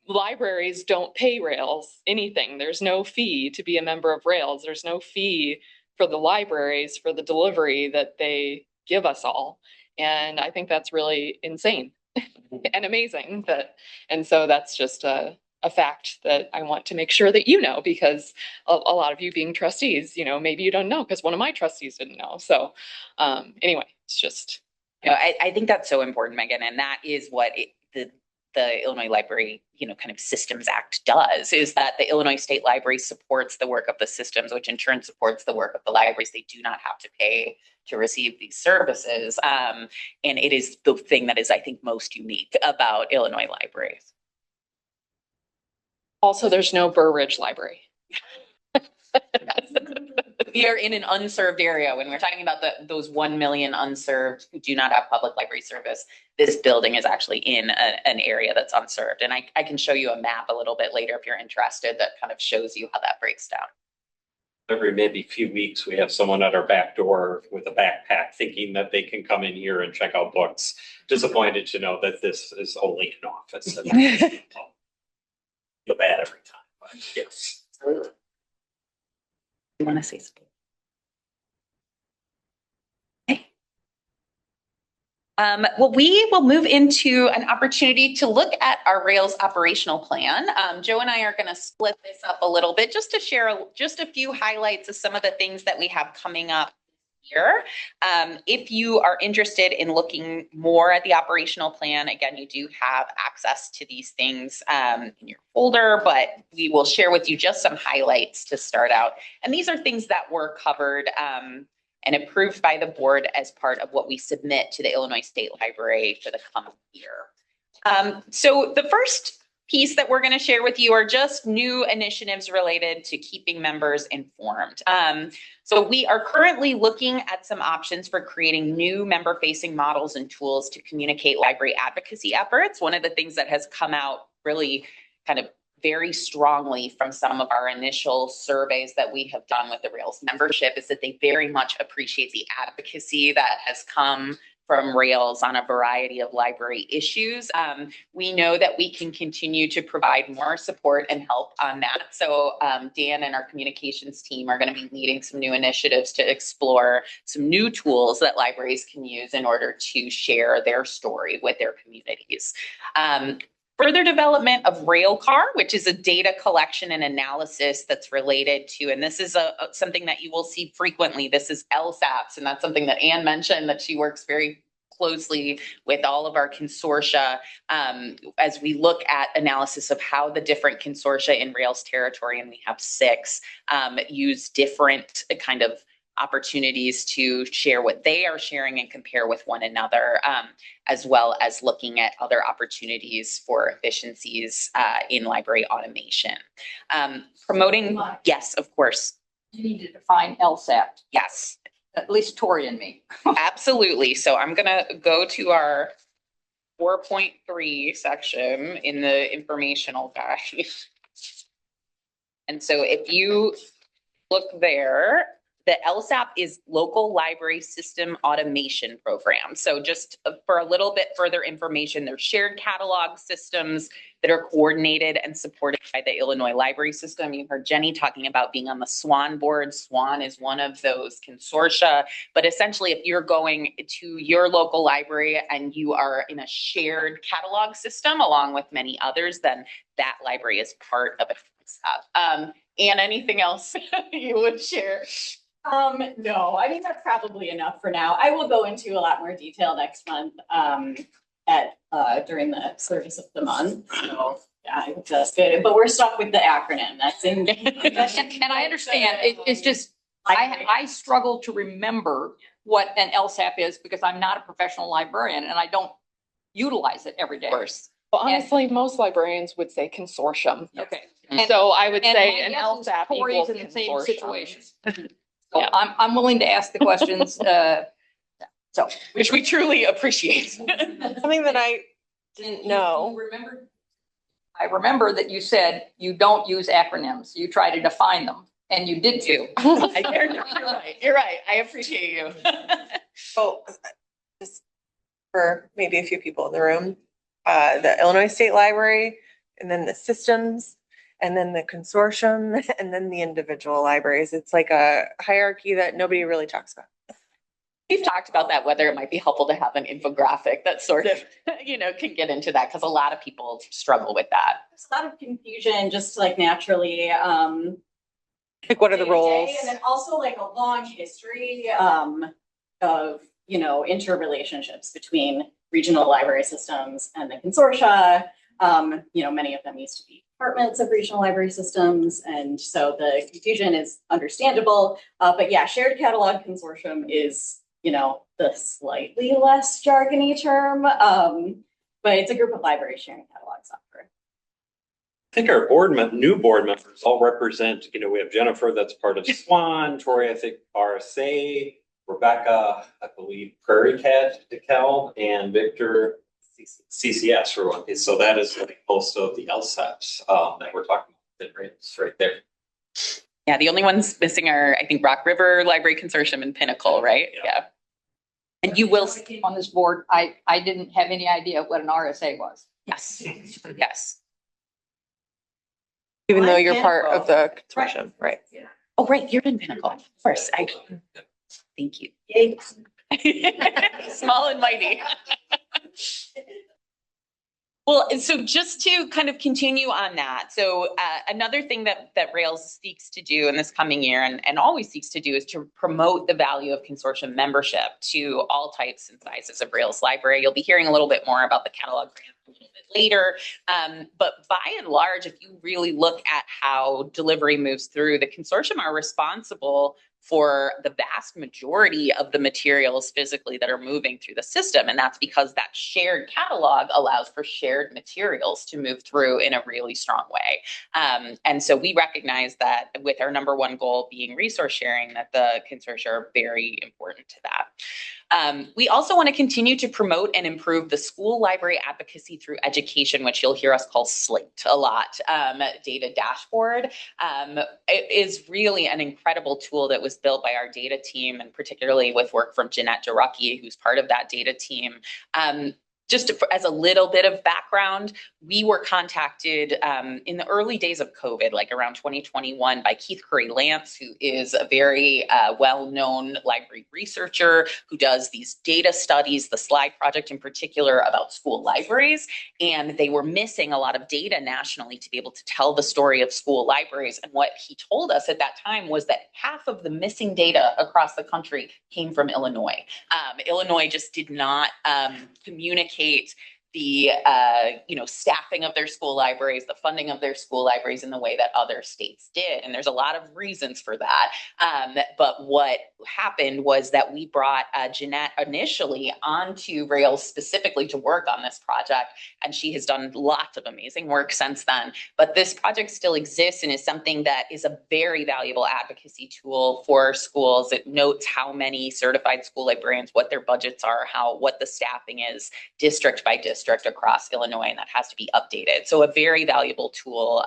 Libraries don't pay Rails anything. There's no fee to be a member of Rails. There's no fee for the libraries for the delivery that they give us all. And I think that's really insane and amazing. And so that's just a fact that I want to make sure that you know, because a lot of you being trustees, maybe you don't know because one of my trustees didn't know. So anyway, it's just. I think that's so important, Megan. And that is what the Illinois Library, kind of Systems Act does, is that the Illinois State Library supports the work of the systems, which in turn supports the work of the libraries. They do not have to pay to receive these services. And it is the thing that is, I think, most unique about Illinois libraries. Also, there's no Burr Ridge Library. We are in an unserved area. When we're talking about those 1 million unserved who do not have public library service, this building is actually in an area that's unserved. And I can show you a map a little bit later if you're interested that kind of shows you how that breaks down. Every maybe few weeks, we have someone at our back door with a backpack thinking that they can come in here and check out books. Disappointed to know that this is only an office. And feel bad every time, but yes. You want to say something? Okay. Well, we will move into an opportunity to look at our Rails operational plan. Joe and I are going to split this up a little bit just to share just a few highlights of some of the things that we have coming up here. If you are interested in looking more at the operational plan, again, you do have access to these things in your folder, but we will share with you just some highlights to start out. And these are things that were covered and approved by the board as part of what we submit to the Illinois State Library for the coming year. So the first piece that we're going to share with you are just new initiatives related to keeping members informed. So we are currently looking at some options for creating new member-facing models and tools to communicate library advocacy efforts. One of the things that has come out really kind of very strongly from some of our initial surveys that we have done with the Rails membership is that they very much appreciate the advocacy that has come from Rails on a variety of library issues. We know that we can continue to provide more support and help on that. So Dan and our communications team are going to be leading some new initiatives to explore some new tools that libraries can use in order to share their story with their communities. Further development of Railcar, which is a data collection and analysis that's related to, and this is something that you will see frequently. This is LSATs, and that's something that Anne mentioned, that she works very closely with all of our consortia as we look at analysis of how the different consortia in Rails territory, and we have 6, use different kind of opportunities to share what they are sharing and compare with one another, as well as looking at other opportunities for efficiencies in library automation. Promoting, yes, of course. You need to define LSAT. Yes. At least Tori and me. Absolutely. So I'm going to go to our 4.3 section in the informational guide. And so if you look there, the LSAP is Local Library System Automation Program. So just for a little bit further information, they're shared catalog systems that are coordinated and supported by the Illinois Library System. You heard Jenny talking about being on the SWAN board. SWAN is one of those consortia. But essentially, if you're going to your local library and you are in a shared catalog system along with many others, then that library is part of it. And anything else you would share? No, I mean, that's probably enough for now. I will go into a lot more detail next month during the service of the month. So yeah, that's good. But we're stuck with the acronym. That's in. And I understand. It's just, I struggle to remember what an LSAP is because I'm not a professional librarian and I don't utilize it every day. Of course. Well, honestly, most librarians would say consortium. Okay. So I would say my an guess is LSAP Tori's equals in the same consortium. situation. So I'm willing to ask the questions. So which we truly appreciate. Something that I didn't know. I remember that you said you don't use acronyms. You try to define them, and you did too. You're right. You're right. I appreciate you. So, just for maybe a few people in the room, the Illinois State Library, and then the systems, and then the consortium, and then the individual libraries. It's like a hierarchy that nobody really talks about. We've talked about that, whether it might be helpful to have an infographic that sort of, can get into that because a lot of people struggle with that. There's a lot of confusion just like naturally. Like what are the roles? And then also like a long history of, interrelationships between regional library systems and the consortia. Many of them used to be departments of regional library systems. And so the confusion is understandable. But yeah, shared catalog consortium is, the slightly less jargony term. But it's a group of libraries sharing catalog software. I think our new board members all represent, we have Jennifer that's part of SWAN, Tori, I think RSA, Rebecca, I believe Prairie Cat, DeKalb, and Victor CCS for one. So that is like most of the LSAPs that we're talking about. It's right there. Yeah, the only ones missing are, I think, Rock River Library Consortium and Pinnacle, right? Yeah. And you will see on this board, I didn't have any idea what an RSA was. Yes. Yes. Even though you're part of the consortium, right? Yeah. Oh, right. You're in Pinnacle. Of course. Thank you. Yay. Small and mighty. Well, and so just to kind of continue on that. So another thing that Rails seeks to do in this coming year and always seeks to do is to promote the value of consortium membership to all types and sizes of Rails library. You'll be hearing a little bit more about the catalog grant a little bit later. But by and large, if you really look at how delivery moves through, the consortium are responsible for the vast majority of the materials physically that are moving through the system. And that's because that shared catalog allows for shared materials to move through in a really strong way. And so we recognize that with our number one goal being resource sharing, that the consortia are very important to that. We also want to continue to promote and improve the school library advocacy through education, which you'll hear us call SLATE a lot. Data dashboard. It is really an incredible tool that was built by our data team, and particularly with work from Jeanette Durucki, who's part of that data team. Just as a little bit of background, we were contacted in the early days of COVID, like around 2021, by Keith Curry Lance, who is a very well-known library researcher who does these data studies, the SLIDE project in particular, about school libraries. And they were missing a lot of data nationally to be able to tell the story of school libraries. And what he told us at that time was that half of the missing data across the country came from Illinois. Illinois just did not communicate the staffing of their school libraries, the funding of their school libraries in the way that other states did. And there's a lot of reasons for that. But what happened was that we brought Jeanette initially onto Rails specifically to work on this project. And she has done lots of amazing work since then. But this project still exists and is something that is a very valuable advocacy tool for schools. It notes how many certified school librarians, what their budgets are, what the staffing is district by district across Illinois, and that has to be updated. So a very valuable tool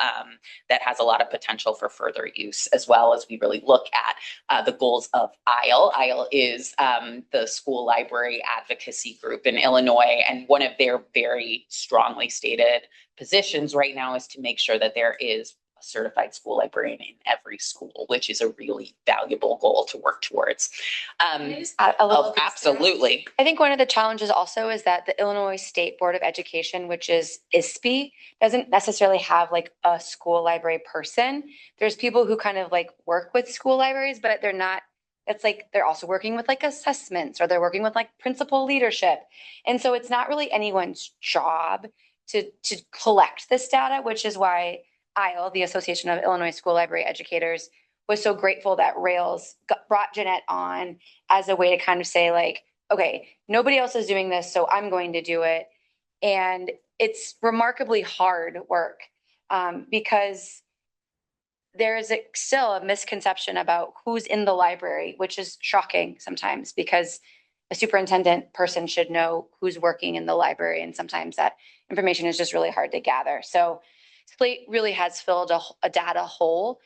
that has a lot of potential for further use, as well as we really look at the goals of ISLE. ISLE is the school library advocacy group in Illinois, and one of their very strongly stated positions right now is to make sure that there is a certified school librarian in every school, which is a really valuable goal to work towards. Absolutely. I think one of the challenges also is that the Illinois State Board of Education, which is ISPE, doesn't necessarily have like a school library person. There's people who kind of like work with school libraries, but they're not, it's like they're also working with like assessments, or they're working with like principal leadership. And so it's not really anyone's job to collect this data, which is why ISLE, the Association of Illinois School Library Educators, was so grateful that Rails brought Jeanette on as a way to kind of say like, okay, nobody else is doing this, so I'm going to do it. And it's remarkably hard work because there is still a misconception about who's in the library, which is shocking sometimes, because a superintendent person should know who's working in the library. And sometimes that information is just really hard to gather. So Slate really has filled a data hole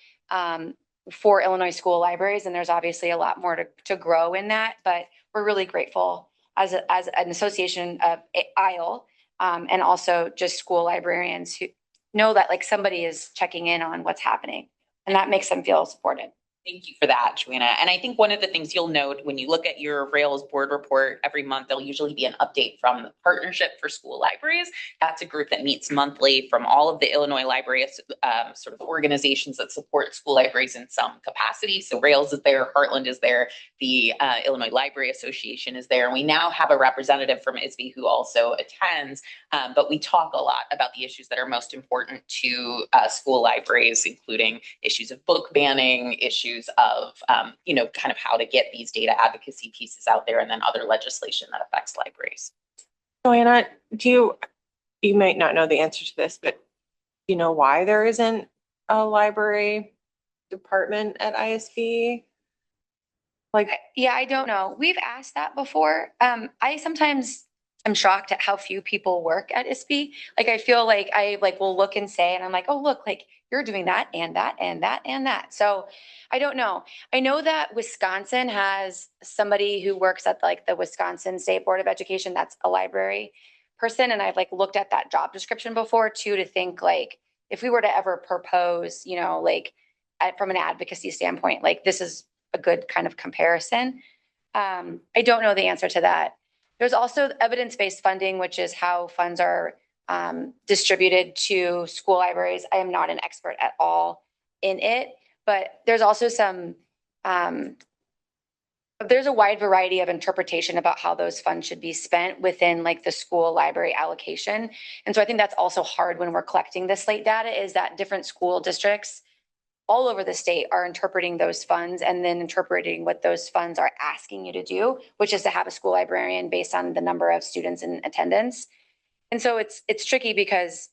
for Illinois school libraries. And there's obviously a lot more to grow in that, but we're really grateful as an association of ISLE and also just school librarians who know that like somebody is checking in on what's happening, and that makes them feel supported. Thank you for that, Joanna. And I think one of the things you'll note when you look at your Rails board report every month, there'll usually be an update from the Partnership for School Libraries. That's a group that meets monthly from all of the Illinois library sort of organizations that support school libraries in some capacity. So Rails is there, Heartland is there, the Illinois Library Association is there. And we now have a representative from ISBE who also attends, but we talk a lot about the issues that are most important to school libraries, including issues of book banning, issues of, kind of how to get these data advocacy pieces out there, and then other legislation that affects libraries. Joanna, you might not know the answer to this, but do you know why there isn't a library department at ISB? Yeah, I don't know. We've asked that before. I sometimes am shocked at how few people work at ISBE. Like, I feel like I will look and say, and I'm like, oh, look, like you're doing that and that and that and that. So I don't know. I know that Wisconsin has somebody who works at like the Wisconsin State Board of Education. That's a library person. And I've like looked at that job description before too, to think like, if we were to ever propose, from an advocacy standpoint, like this is a good kind of comparison. I don't know the answer to that. There's also evidence-based funding, which is how funds are distributed to school libraries. I am not an expert at all in it, but there's also there's a wide variety of interpretation about how those funds should be spent within like the school library allocation. And so I think that's also hard when we're collecting the Slate data, is that different school districts all over the state are interpreting those funds and then interpreting what those funds are asking you to do, which is to have a school librarian based on the number of students in attendance. And so it's tricky because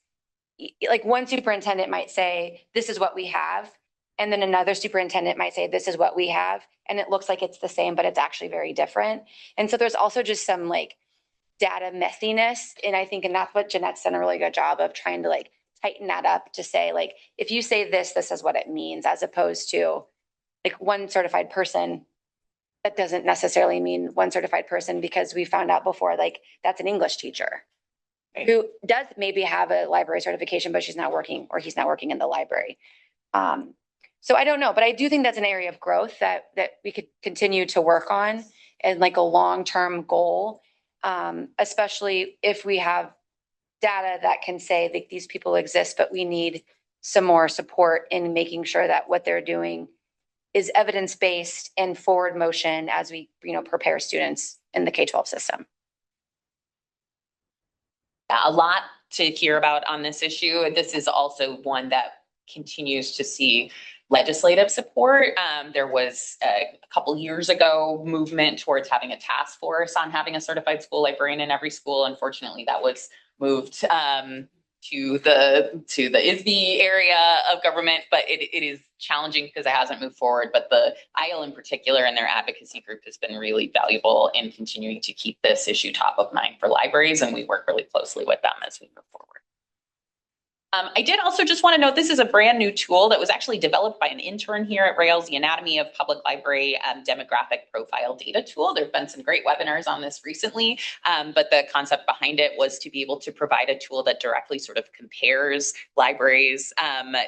like one superintendent might say, this is what we have. And then another superintendent might say, this is what we have. And it looks like it's the same, but it's actually very different. And so there's also just some like data messiness. And I think, and that's what Jeanette's done a really good job of trying to like tighten that up to say, like, if you say this, this is what it means, as opposed to like one certified person. That doesn't necessarily mean one certified person, because we found out before, like that's an English teacher who does maybe have a library certification, but she's not working, or he's not working in the library. So I don't know, but I do think that's an area of growth that we could continue to work on, and like a long-term goal, especially if we have data that can say that these people exist, but we need some more support in making sure that what they're doing is evidence-based and forward motion as we, prepare students in the K-12 system. A lot to hear about on this issue. This is also one that continues to see legislative support. There was a couple years ago movement towards having a task force on having a certified school librarian in every school. Unfortunately, that was moved to the ISB area of government, but it is challenging because it hasn't moved forward. But the IL in particular and their advocacy group has been really valuable in continuing to keep this issue top of mind for libraries, and we work really closely with them as we move forward. I did also just want to note this is a brand new tool that was actually developed by an intern here at Rails, the Anatomy of Public Library Demographic Profile Data Tool. There have been some great webinars on this recently, but the concept behind it was to be able to provide a tool that directly sort of compares libraries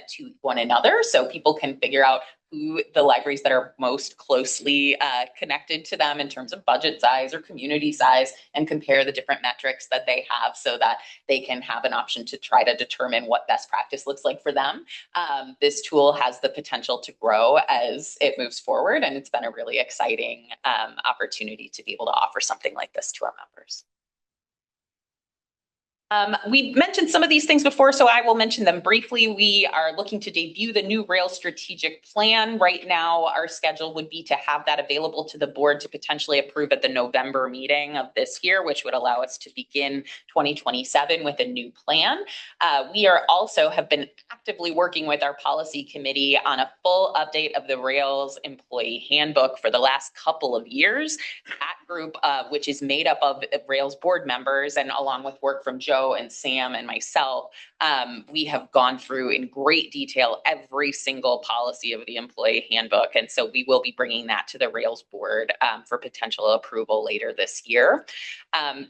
to one another, so people can figure out who the libraries that are most closely connected to them in terms of budget size or community size, and compare the different metrics that they have so that they can have an option to try to determine what best practice looks like for them. This tool has the potential to grow as it moves forward, and it's been a really exciting opportunity to be able to offer something like this to our members. We mentioned some of these things before, so I will mention them briefly. We are looking to debut the new Rails strategic plan. Right now, our schedule would be to have that available to the board to potentially approve at the November meeting of this year, which would allow us to begin 2027 with a new plan. We are also have been actively working with our policy committee on a full update of the Rails employee handbook for the last couple of years. That group, which is made up of Rails board members and along with work from Joe and Sam and myself, we have gone through in great detail every single policy of the employee handbook. And so we will be bringing that to the Rails board for potential approval later this year.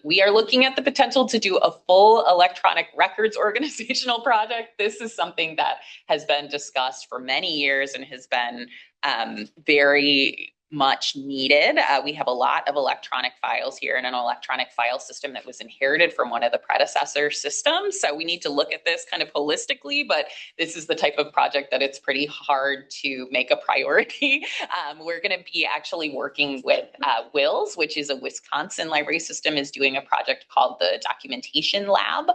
We are looking at the potential to do a full electronic records organizational project. This is something that has been discussed for many years and has been very much needed. We have a lot of electronic files here in an electronic file system that was inherited from one of the predecessor systems. So we need to look at this kind of holistically, but this is the type of project that it's pretty hard to make a priority. We're going to be actually working with WILS, which is a Wisconsin library system, is doing a project called the Documentation Lab,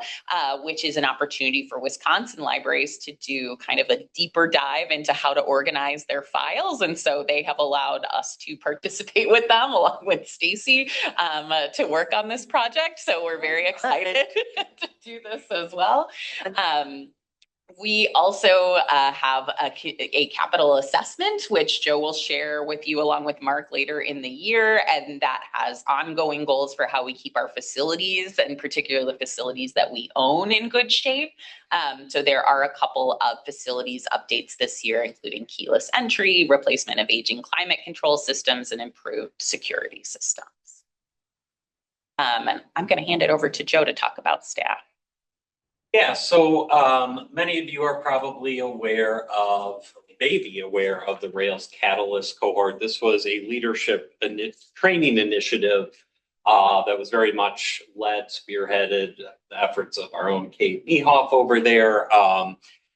which is an opportunity for Wisconsin libraries to do kind of a deeper dive into how to organize their files. And so they have allowed us to participate with them along with Stacy to work on this project. So we're very excited to do this as well. We also have a capital assessment, which Joe will share with you along with Mark later in the year. And that has ongoing goals for how we keep our facilities, and particularly the facilities that we own, in good shape. So there are a couple of facilities updates this year, including keyless entry, replacement of aging climate control systems, and improved security systems. And I'm going to hand it over to Joe to talk about staff. Yeah, so many of you are probably aware of, maybe aware of the Rails Catalyst cohort. This was a leadership training initiative that was very much led, spearheaded the efforts of our own Kate Niehoff over there,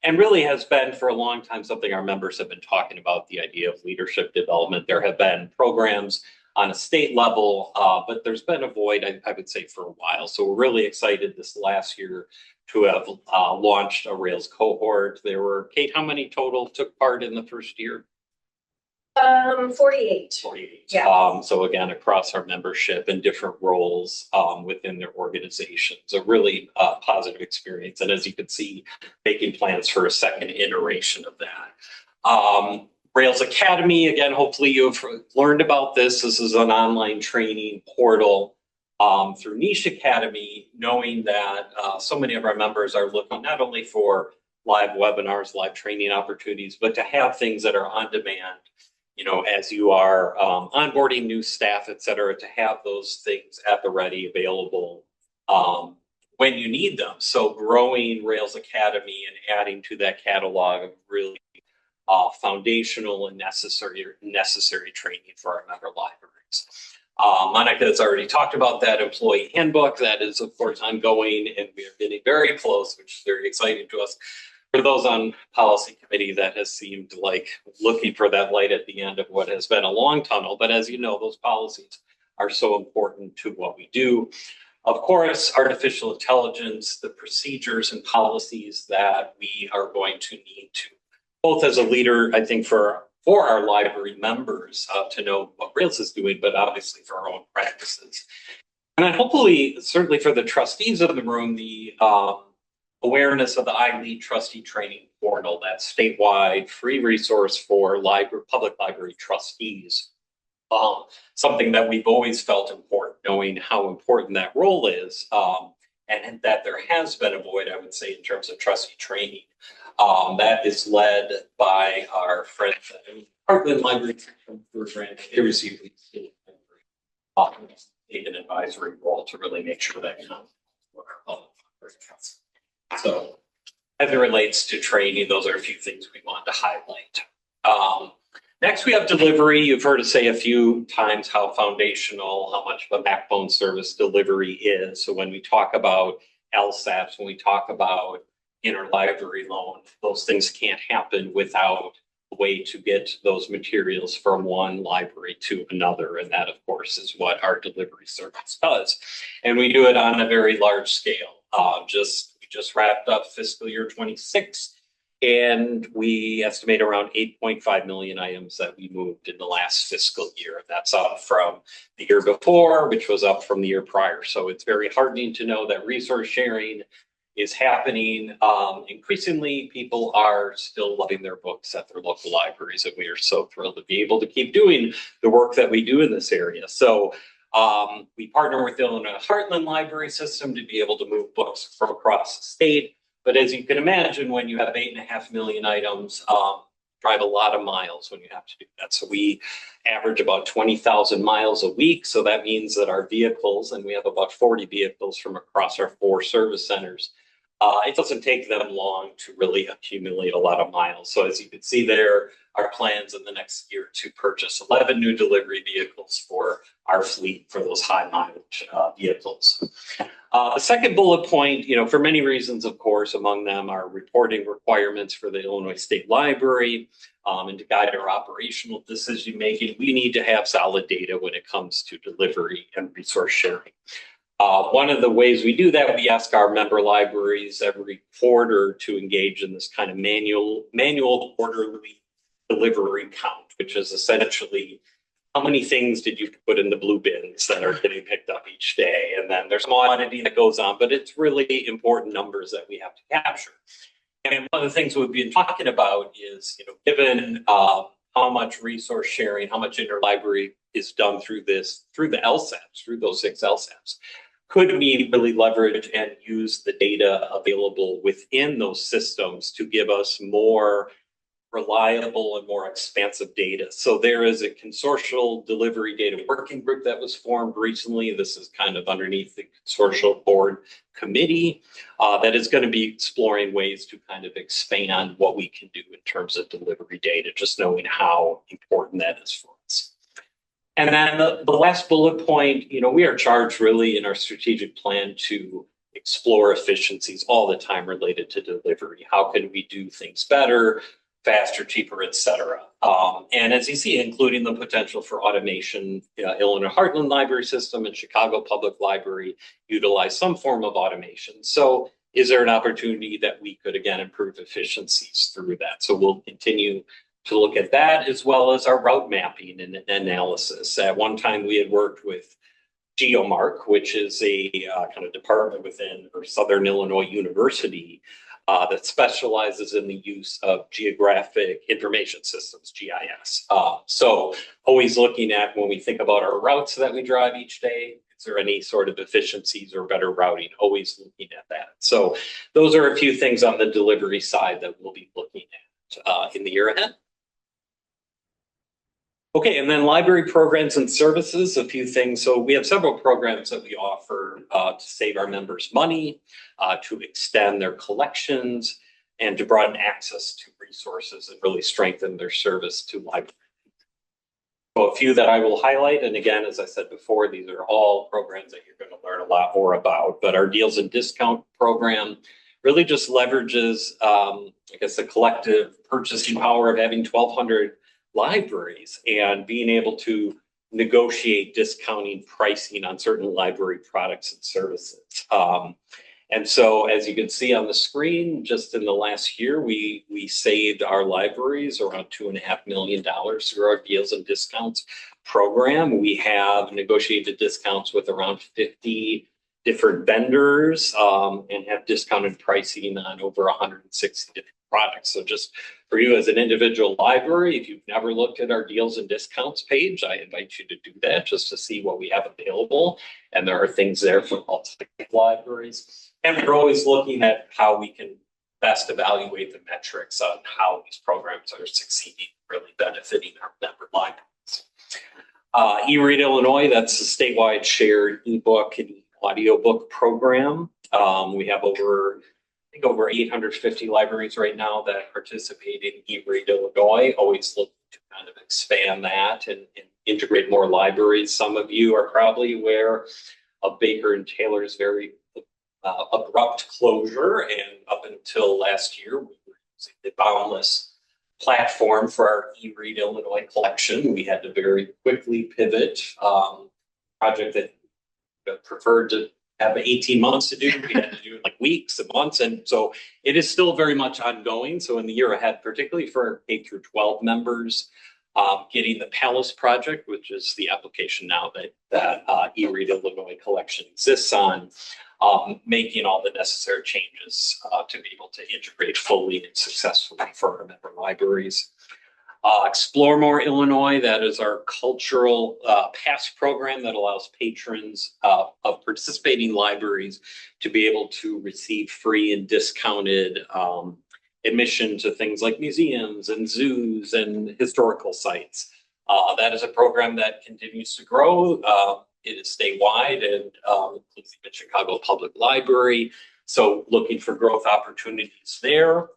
and really has been for a long time something our members have been talking about, the idea of leadership development. There have been programs on a state level, but there's been a void, I would say, for a while. So we're really excited this last year to have launched a Rails cohort. There were, Kate, how many total took part in the first year? 48. 48. Yeah. So again, across our membership in different roles within their organizations, a really positive experience. And as you can see, making plans for a second iteration of that. Rails Academy, again, hopefully you've learned about this. This is an online training portal through Niche Academy, knowing that so many of our members are looking not only for live webinars, live training opportunities, but to have things that are on demand, you know, as you are onboarding new staff, et cetera, to have those things at the ready available when you need them. So growing Rails Academy and adding to that catalog of really foundational and necessary training for our member libraries. Monica has already talked about that employee handbook. That is, of course, ongoing, and we are getting very close, which is very exciting to us. For those on policy committee, that has seemed like looking for that light at the end of what has been a long tunnel. But as you know, those policies are so important to what we do. Of course, artificial intelligence, the procedures and policies that we are going to need to, both as a leader, I think for our library members to know what Rails is doing, but obviously for our own practices. And then hopefully, certainly for the trustees of the room, the awareness of the iLead Trustee Training Portal, that statewide free resource for public library trustees. Something that we've always felt important, knowing how important that role is, and that there has been a void, I would say, in terms of trustee training. That is led by our friends at Heartland Library Program. They receive an advisory role to really make sure that so as it relates to training, those are a few things we want to highlight. Next, we have delivery. You've heard us say a few times how foundational, how much of a backbone service delivery is. So when we talk about LSAPs, when we talk about interlibrary loan, those things can't happen without a way to get those materials from one library to another. And that, of course, is what our delivery service does. And we do it on a very large scale. We just wrapped up fiscal year 26. And we estimate around 8.5 million items that we moved in the last fiscal year. That's up from the year before, which was up from the year prior. So it's very heartening to know that resource sharing is happening. Increasingly, people are still loving their books at their local libraries, and we are so thrilled to be able to keep doing the work that we do in this area. So we partner with the Illinois Heartland Library System to be able to move books from across the state. But as you can imagine, when you have 8.5 million items, drive a lot of miles when you have to do that. So we average about 20,000 miles a week. So that means that our vehicles, and we have about 40 vehicles from across our 4 service centers, it doesn't take them long to really accumulate a lot of miles. So as you can see there, our plans in the next year to purchase 11 new delivery vehicles for our fleet for those high mileage vehicles. The second bullet point, for many reasons, of course, among them are reporting requirements for the Illinois State Library, and to guide our operational decision making, we need to have solid data when it comes to delivery and resource sharing. One of the ways we do that, we ask our member libraries every quarter to engage in this kind of manual quarterly delivery count, which is essentially how many things did you put in the blue bins that are getting picked up each day? And then there's more quantity that goes on, but it's really important numbers that we have to capture. And one of the things we've been talking about is, given how much resource sharing, how much interlibrary is done through the LSAPs, through those 6 LSAPs, could we really leverage and use the data available within those systems to give us more reliable and more expansive data? So there is a consortial delivery data working group that was formed recently. This is kind of underneath the consortial board committee that is going to be exploring ways to kind of expand what we can do in terms of delivery data, just knowing how important that is for us. And then the last bullet point, we are charged really in our strategic plan to explore efficiencies all the time related to delivery. How can we do things better, faster, cheaper, et cetera? And as you see, including the potential for automation, Illinois Heartland Library System and Chicago Public Library utilize some form of automation. So is there an opportunity that we could, again, improve efficiencies through that? So we'll continue to look at that, as well as our route mapping and analysis. At one time, we had worked with GeoMark, which is a kind of department within Southern Illinois University that specializes in the use of geographic information systems, GIS. So always looking at, when we think about our routes that we drive each day, is there any sort of efficiencies or better routing? Always looking at that. So those are a few things on the delivery side that we'll be looking at in the year ahead. Okay, and then library programs and services, a few things. So we have several programs that we offer to save our members money, to extend their collections, and to broaden access to resources and really strengthen their service to libraries. So a few that I will highlight, and again, as I said before, these are all programs that you're going to learn a lot more about, but our Deals and Discount program really just leverages, the collective purchasing power of having 1,200 libraries and being able to negotiate discounting pricing on certain library products and services. And so, as you can see on the screen, just in the last year, we saved our libraries around $2.5 million through our deals and discounts program. We have negotiated discounts with around 50 different vendors and have discounted pricing on over 160 different products. So just for you as an individual library, if you've never looked at our deals and discounts page, I invite you to do that just to see what we have available. And there are things there for all libraries. And we're always looking at how we can best evaluate the metrics on how these programs are succeeding, really benefiting our member libraries. eRead Illinois, that's a statewide shared ebook and audiobook program. We have over 850 libraries right now that participate in eRead Illinois. Always look to kind of expand that and integrate more libraries. Some of you are probably aware of Baker and Taylor's very abrupt closure, and up until last year, we were using the Boundless platform for our eRead Illinois collection. We had to very quickly pivot. Project that preferred to have 18 months to do. We had to do it like weeks and months. And so it is still very much ongoing. So in the year ahead, particularly for K through 12 members, getting the Palace project, which is the application now that eRead Illinois collection exists on, making all the necessary changes to be able to integrate fully and successfully for our member libraries. Explore More Illinois, that is our cultural pass program that allows patrons of participating libraries to be able to receive free and discounted admission to things like museums and zoos and historical sites. That is a program that continues to grow. It is statewide and includes the Chicago Public Library. So looking for growth opportunities there.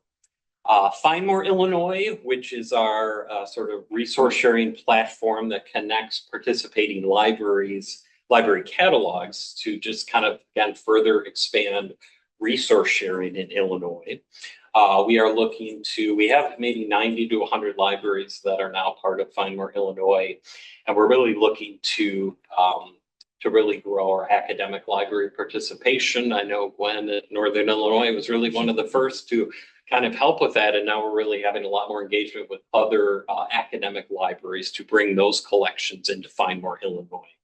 Find More Illinois, which is our sort of resource sharing platform that connects participating libraries, library catalogs to just kind of, again, further expand resource sharing in Illinois. We have maybe 90 to 100 libraries that are now part of Find More Illinois. And we're really looking to really grow our academic library participation. I know Gwen at Northern Illinois was really one of the first to kind of help with that. And now we're really having a lot more engagement with other academic libraries to bring those collections into Find More Illinois.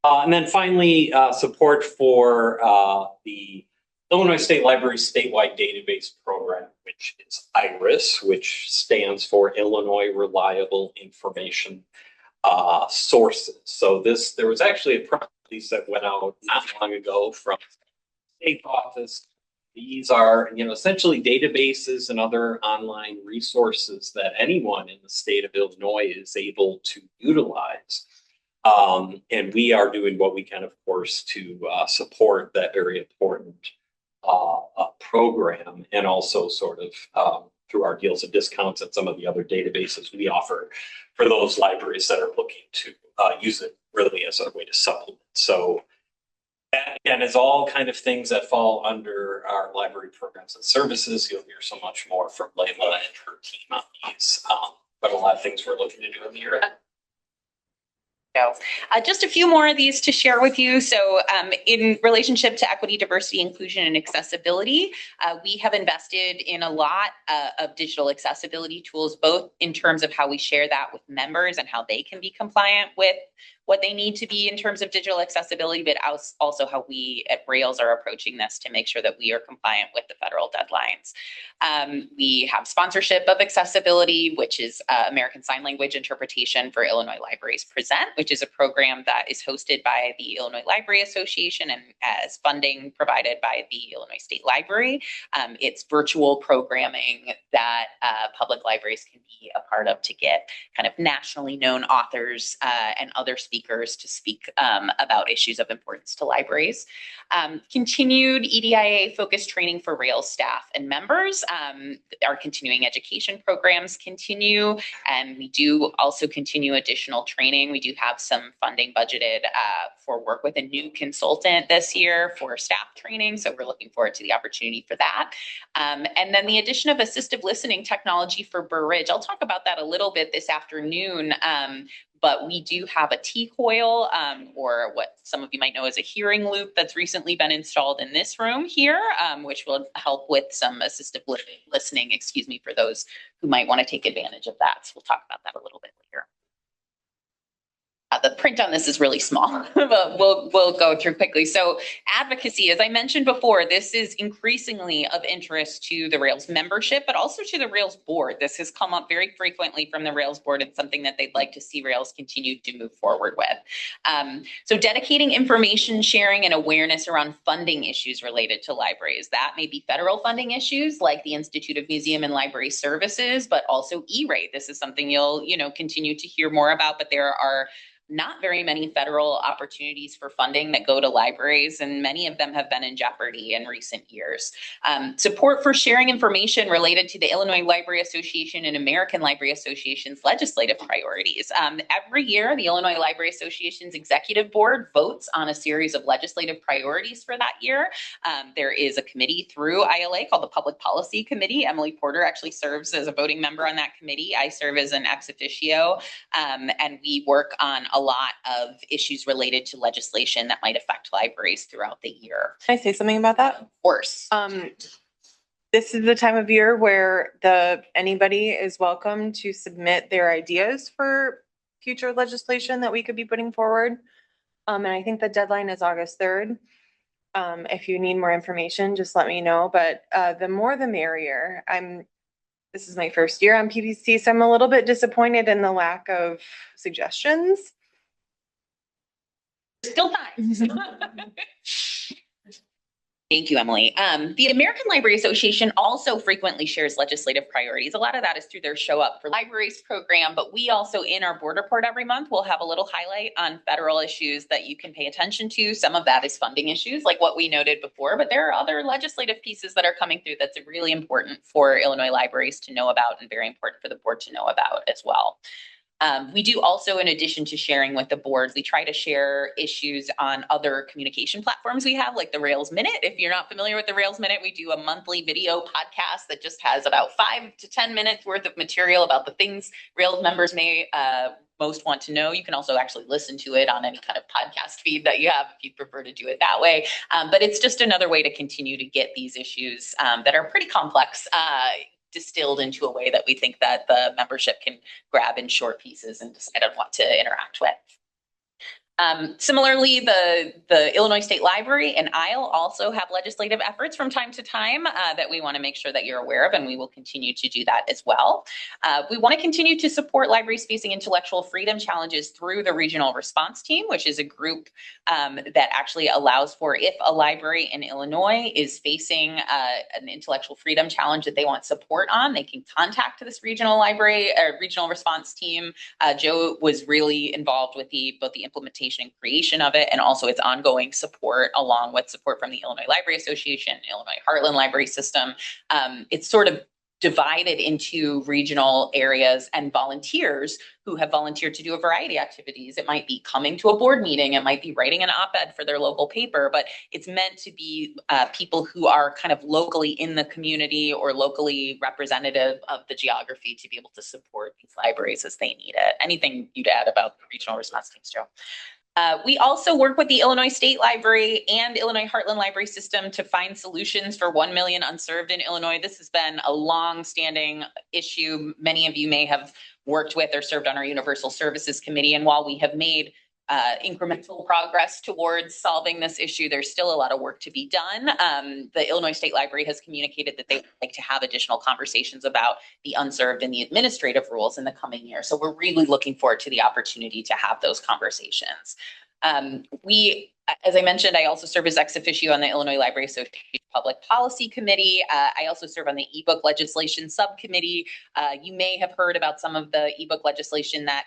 And then finally, support for the Illinois State Library statewide database program, which is IRIS, which stands for Illinois Reliable Information Sources. So there was actually a press release that went out not long ago from the state office. These are, essentially databases and other online resources that anyone in the state of Illinois is able to utilize. And we are doing what we can, of course, to support that very important program, and also sort of through our deals and discounts and some of the other databases we offer for those libraries that are looking to use it really as a way to supplement. So that, again, is all kind of things that fall under our library programs and services. You'll hear so much more from Layla and her team on these, but a lot of things we're looking to do in the year ahead. Just a few more of these to share with you. So in relationship to equity, diversity, inclusion, and accessibility, we have invested in a lot of digital accessibility tools, both in terms of how we share that with members and how they can be compliant with what they need to be in terms of digital accessibility, but also how we at Rails are approaching this to make sure that we are compliant with the federal deadlines. We have sponsorship of accessibility, which is American Sign Language interpretation for Illinois Libraries Present, which is a program that is hosted by the Illinois Library Association and as funding provided by the Illinois State Library. It's virtual programming that public libraries can be a part of to get kind of nationally known authors and other speakers to speak about issues of importance to libraries. Continued EDIA focused training for Rails staff and members. Our continuing education programs continue, and we do also continue additional training. We do have some funding budgeted for work with a new consultant this year for staff training, so we're looking forward to the opportunity for that. And then the addition of assistive listening technology for Burr Ridge. I'll talk about that a little bit this afternoon. But we do have a T-coil, or what some of you might know as a hearing loop that's recently been installed in this room here, which will help with some assistive listening, for those who might want to take advantage of that. So we'll talk about that a little bit later. The print on this is really small, but we'll go through quickly. So advocacy, as I mentioned before, this is increasingly of interest to the Rails membership, but also to the Rails board. This has come up very frequently from the Rails board. It's something that they'd like to see Rails continue to move forward with. So dedicating information sharing and awareness around funding issues related to libraries. That may be federal funding issues like the Institute of Museum and Library Services, but also E-rate. This is something you'll continue to hear more about, but there are not very many federal opportunities for funding that go to libraries, and many of them have been in jeopardy in recent years. Support for sharing information related to the Illinois Library Association and American Library Association's legislative priorities. Every year, the Illinois Library Association's executive board votes on a series of legislative priorities for that year. There is a committee through ILA called the Public Policy Committee. Emily Porter actually serves as a voting member on that committee. I serve as an ex officio, and we work on a lot of issues related to legislation that might affect libraries throughout the year. Can I say something about that? Of course. This is the time of year where anybody is welcome to submit their ideas for future legislation that we could be putting forward. And I think the deadline is August 3rd. If you need more information, just let me know. But the more the merrier. This is my first year on PBC, so I'm a little bit disappointed in the lack of suggestions. Still time. Thank you, Emily. The American Library Association also frequently shares legislative priorities. A lot of that is through their Show Up for Libraries program, but we also, in our board report every month, will have a little highlight on federal issues that you can pay attention to. Some of that is funding issues, like what we noted before, but there are other legislative pieces that are coming through that's really important for Illinois libraries to know about and very important for the board to know about as well. We do also, in addition to sharing with the board, we try to share issues on other communication platforms we have, like the Rails Minute. If you're not familiar with the Rails Minute, we do a monthly video podcast that just has about 5 to 10 minutes worth of material about the things Rails members may most want to know. You can also actually listen to it on any kind of podcast feed that you have if you prefer to do it that way. But it's just another way to continue to get these issues that are pretty complex distilled into a way that we think that the membership can grab in short pieces and decide on what to interact with. Similarly, the Illinois State Library and ISLE also have legislative efforts from time to time that we want to make sure that you're aware of, and we will continue to do that as well. We want to continue to support libraries facing intellectual freedom challenges through the Regional Response Team, which is a group that actually allows for, if a library in Illinois is facing an intellectual freedom challenge that they want support on, they can contact this regional response team. Joe was really involved with both the implementation and creation of it, and also its ongoing support, along with support from the Illinois Library Association, Illinois Heartland Library System. It's sort of divided into regional areas and volunteers who have volunteered to do a variety of activities. It might be coming to a board meeting, it might be writing an op-ed for their local paper, but it's meant to be people who are kind of locally in the community or locally representative of the geography to be able to support these libraries as they need it. Anything you'd add about the regional response teams, Joe? We also work with the Illinois State Library and Illinois Heartland Library System to find solutions for 1 million unserved in Illinois. This has been a long-standing issue. Many of you may have worked with or served on our Universal Services Committee, and while we have made incremental progress towards solving this issue, there's still a lot of work to be done. The Illinois State Library has communicated that they would like to have additional conversations about the unserved and the administrative rules in the coming year. So we're really looking forward to the opportunity to have those conversations. As I mentioned, I also serve as ex officio on the Illinois Library Association Public Policy Committee. I also serve on the ebook legislation subcommittee. You may have heard about some of the ebook legislation that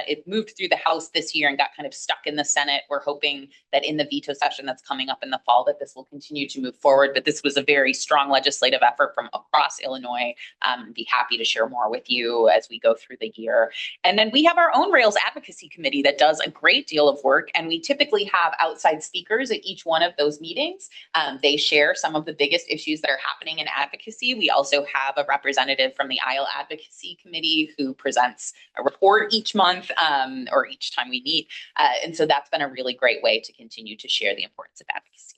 it moved through the House this year and got kind of stuck in the Senate. We're hoping that in the veto session that's coming up in the fall that this will continue to move forward. But this was a very strong legislative effort from across Illinois. Be happy to share more with you as we go through the year. And then we have our own Rails Advocacy Committee that does a great deal of work, and we typically have outside speakers at each one of those meetings. They share share some of the biggest issues that are happening in advocacy. We also have a representative from the ISLE Advocacy Committee who presents a report each month or each time we meet. And so that's been a really great way to continue to share the importance of advocacy.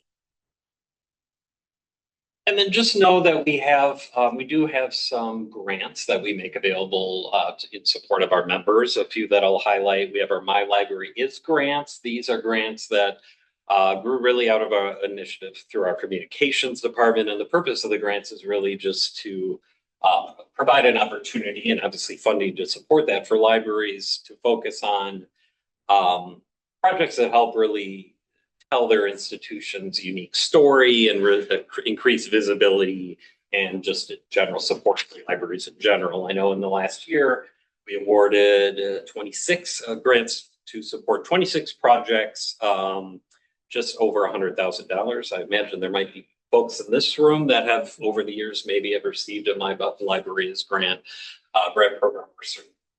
And then just know that we do have some grants that we make available in support of our members. A few that I'll highlight. We have our My Library Is grants. These are grants that grew really out of our initiative through our communications department. And the purpose of the grants is really just to provide an opportunity and obviously funding to support that for libraries to focus on projects that help really tell their institution's unique story and increase visibility and just general support for libraries in general. I know in the last year, we awarded 26 grants to support 26 projects, just over $100,000. I imagine there might be folks in this room that have over the years maybe have received a My Library Is grant program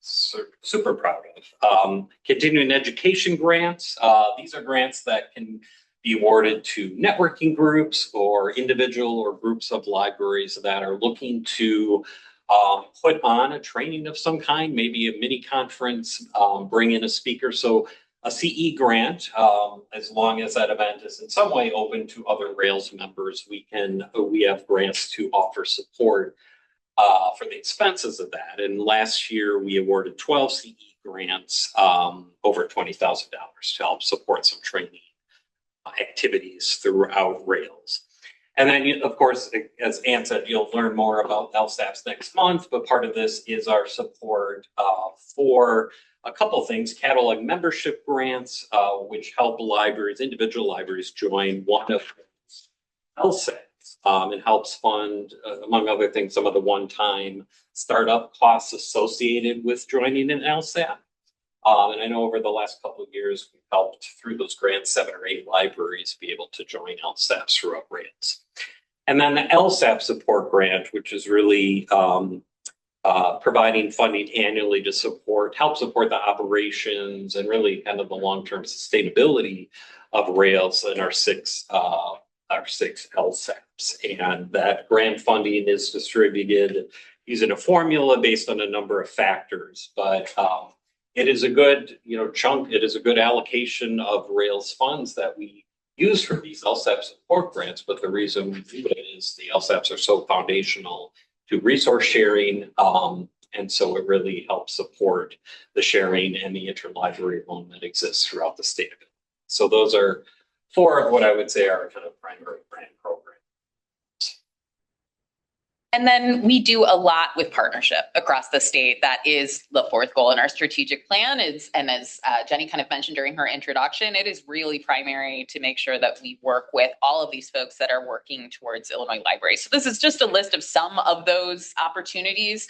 super proud of. Continuing education grants. These are grants that can be awarded to networking groups or individual or groups of libraries that are looking to put on a training of some kind, maybe a mini conference, bring in a speaker. So a CE grant, as long as that event is in some way open to other Rails members, we have grants to offer support for the expenses of that. And last year we awarded 12 CE grants, over $20,000 to help support some training activities throughout Rails. And then, of course, as Ann said, you'll learn more about LSAPs next month, but part of this is our support for a couple things: catalog membership grants, which help libraries, individual libraries, join one of LSAPs. It helps fund, among other things, some of the one-time startup costs associated with joining an LSAP. And I know over the last couple of years, we've helped through those grants 7 or 8 libraries be able to join LSAPs throughout Rails. And then the LSAP support grant, which is really providing funding annually to help support the operations and really kind of the long-term sustainability of Rails and our 6 LSAPs. And that grant funding is distributed using a formula based on a number of factors, but it is a good chunk. It is a good allocation of Rails funds that we use for these LSAP support grants. But the reason we do it is the LSAPs are so foundational to resource sharing, and so it really helps support the sharing and the interlibrary loan that exists throughout the state of Illinois. So those are 4 of what I would say are kind of primary grant programs. And then we do a lot with partnership across the state. That is the 4th goal in our strategic plan and as Jenny kind of mentioned during her introduction, it is really primary to make sure that we work with all of these folks that are working towards Illinois libraries. So this is just a list of some of those opportunities.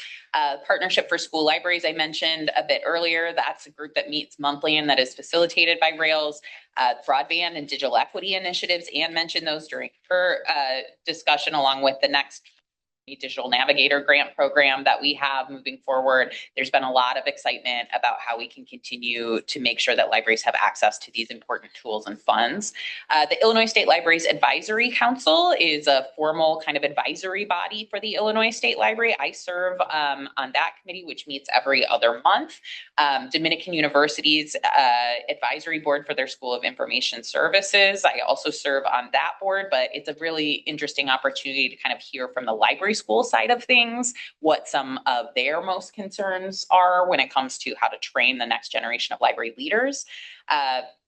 Partnership for School Libraries, I mentioned a bit earlier. That's a group that meets monthly and that is facilitated by Rails. Broadband and digital equity initiatives, Ann mentioned those during her discussion, along with the next Digital Navigator grant program that we have moving forward. There's been a lot of excitement about how we can continue to make sure that libraries have access to these important tools and funds. The Illinois State Libraries Advisory Council is a formal kind of advisory body for the Illinois State Library. I serve on that committee, which meets every other month. Dominican University's advisory board for their School of Information Services. I also serve on that board, but it's a really interesting opportunity to kind of hear from the library school side of things, what some of their most concerns are when it comes to how to train the next generation of library leaders.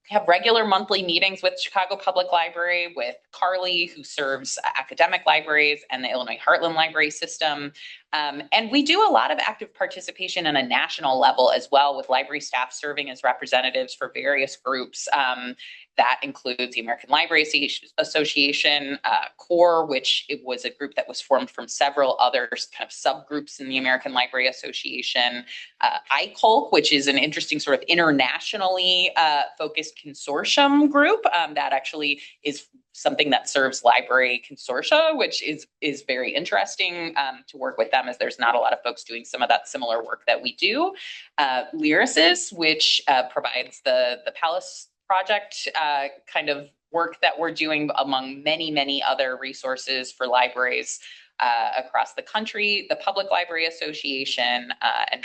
Have regular monthly meetings with Chicago Public Library, with Carly, who serves academic libraries, and the Illinois Heartland Library System. And we do a lot of active participation on a national level as well, with library staff serving as representatives for various groups. That includes the American Library Association, CORE, which it was a group that was formed from several other kind of subgroups in the American Library Association, ICOLC, which is an interesting sort of internationally focused consortium group that actually is something that serves library consortia, which is very interesting to work with them, as there's not a lot of folks doing some of that similar work that we do. Lyrasis, which provides the Palace Project kind of work that we're doing among many, many other resources for libraries across the country, the Public Library Association, and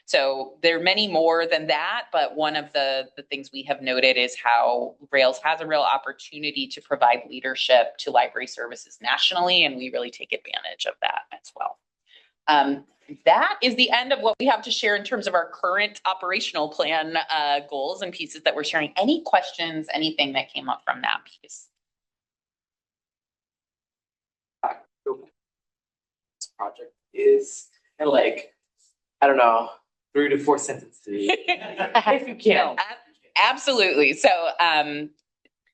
so there are many more than that, but one of the things we have noted is how Rails has a real opportunity to provide leadership to library services nationally, and we really take advantage of that as well. That is the end of what we have to share in terms of our current operational plan goals and pieces that we're sharing. Any questions, anything that came up from that piece? This project is and like, I don't know, 3 to 4 sentences. If you can. Absolutely. So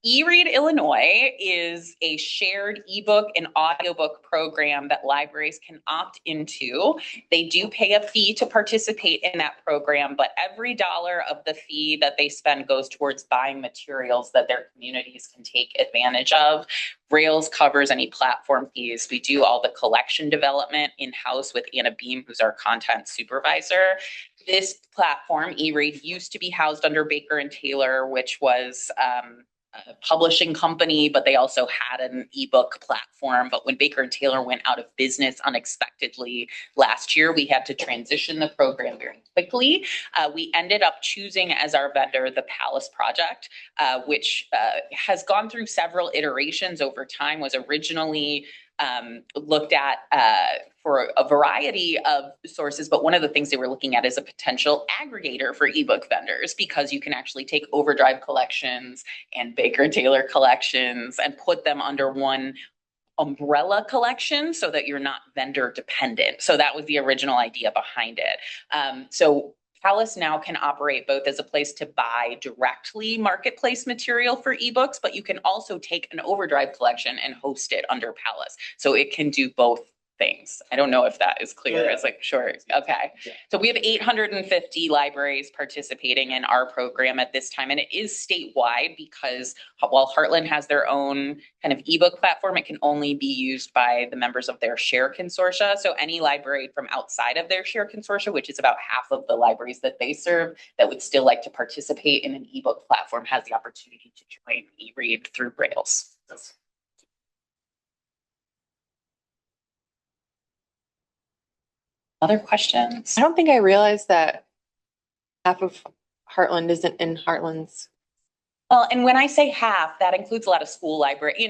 eRead Illinois is a shared ebook and audiobook program that libraries can opt into. They do pay a fee to participate in that program, but every dollar of the fee that they spend goes towards buying materials that their communities can take advantage of. Rails covers any platform fees. We do all the collection development in-house with Anna Beam, who's our content supervisor. This platform, eRead, used to be housed under Baker and Taylor, which was a publishing company, but they also had an ebook platform. But when Baker and Taylor went out of business unexpectedly last year, we had to transition the program very quickly. We ended up choosing as our vendor the Palace Project, which has gone through several iterations over time, was originally looked at for a variety of sources, but one of the things they were looking at is a potential aggregator for ebook vendors, because you can actually take Overdrive collections and Baker and Taylor collections and put them under one umbrella collection so that you're not vendor dependent. So that was the original idea behind it. So Palace now can operate both as a place to buy directly marketplace material for ebooks, but you can also take an Overdrive collection and host it under Palace. So it can do both things. I don't know if that is clear. Yeah. It's like, sure. Okay. Yeah. So we have 850 libraries participating in our program at this time, and it is statewide because while Heartland has their own kind of ebook platform, it can only be used by the members of their share consortia. So any library from outside of their share consortia, which is about half of the libraries that they serve, that would still like to participate in an ebook platform has the opportunity to join eRead through Rails. Other questions? I don't think I realized that half of Heartland isn't in Heartland's. Well, and when I say half, that includes a lot of school library,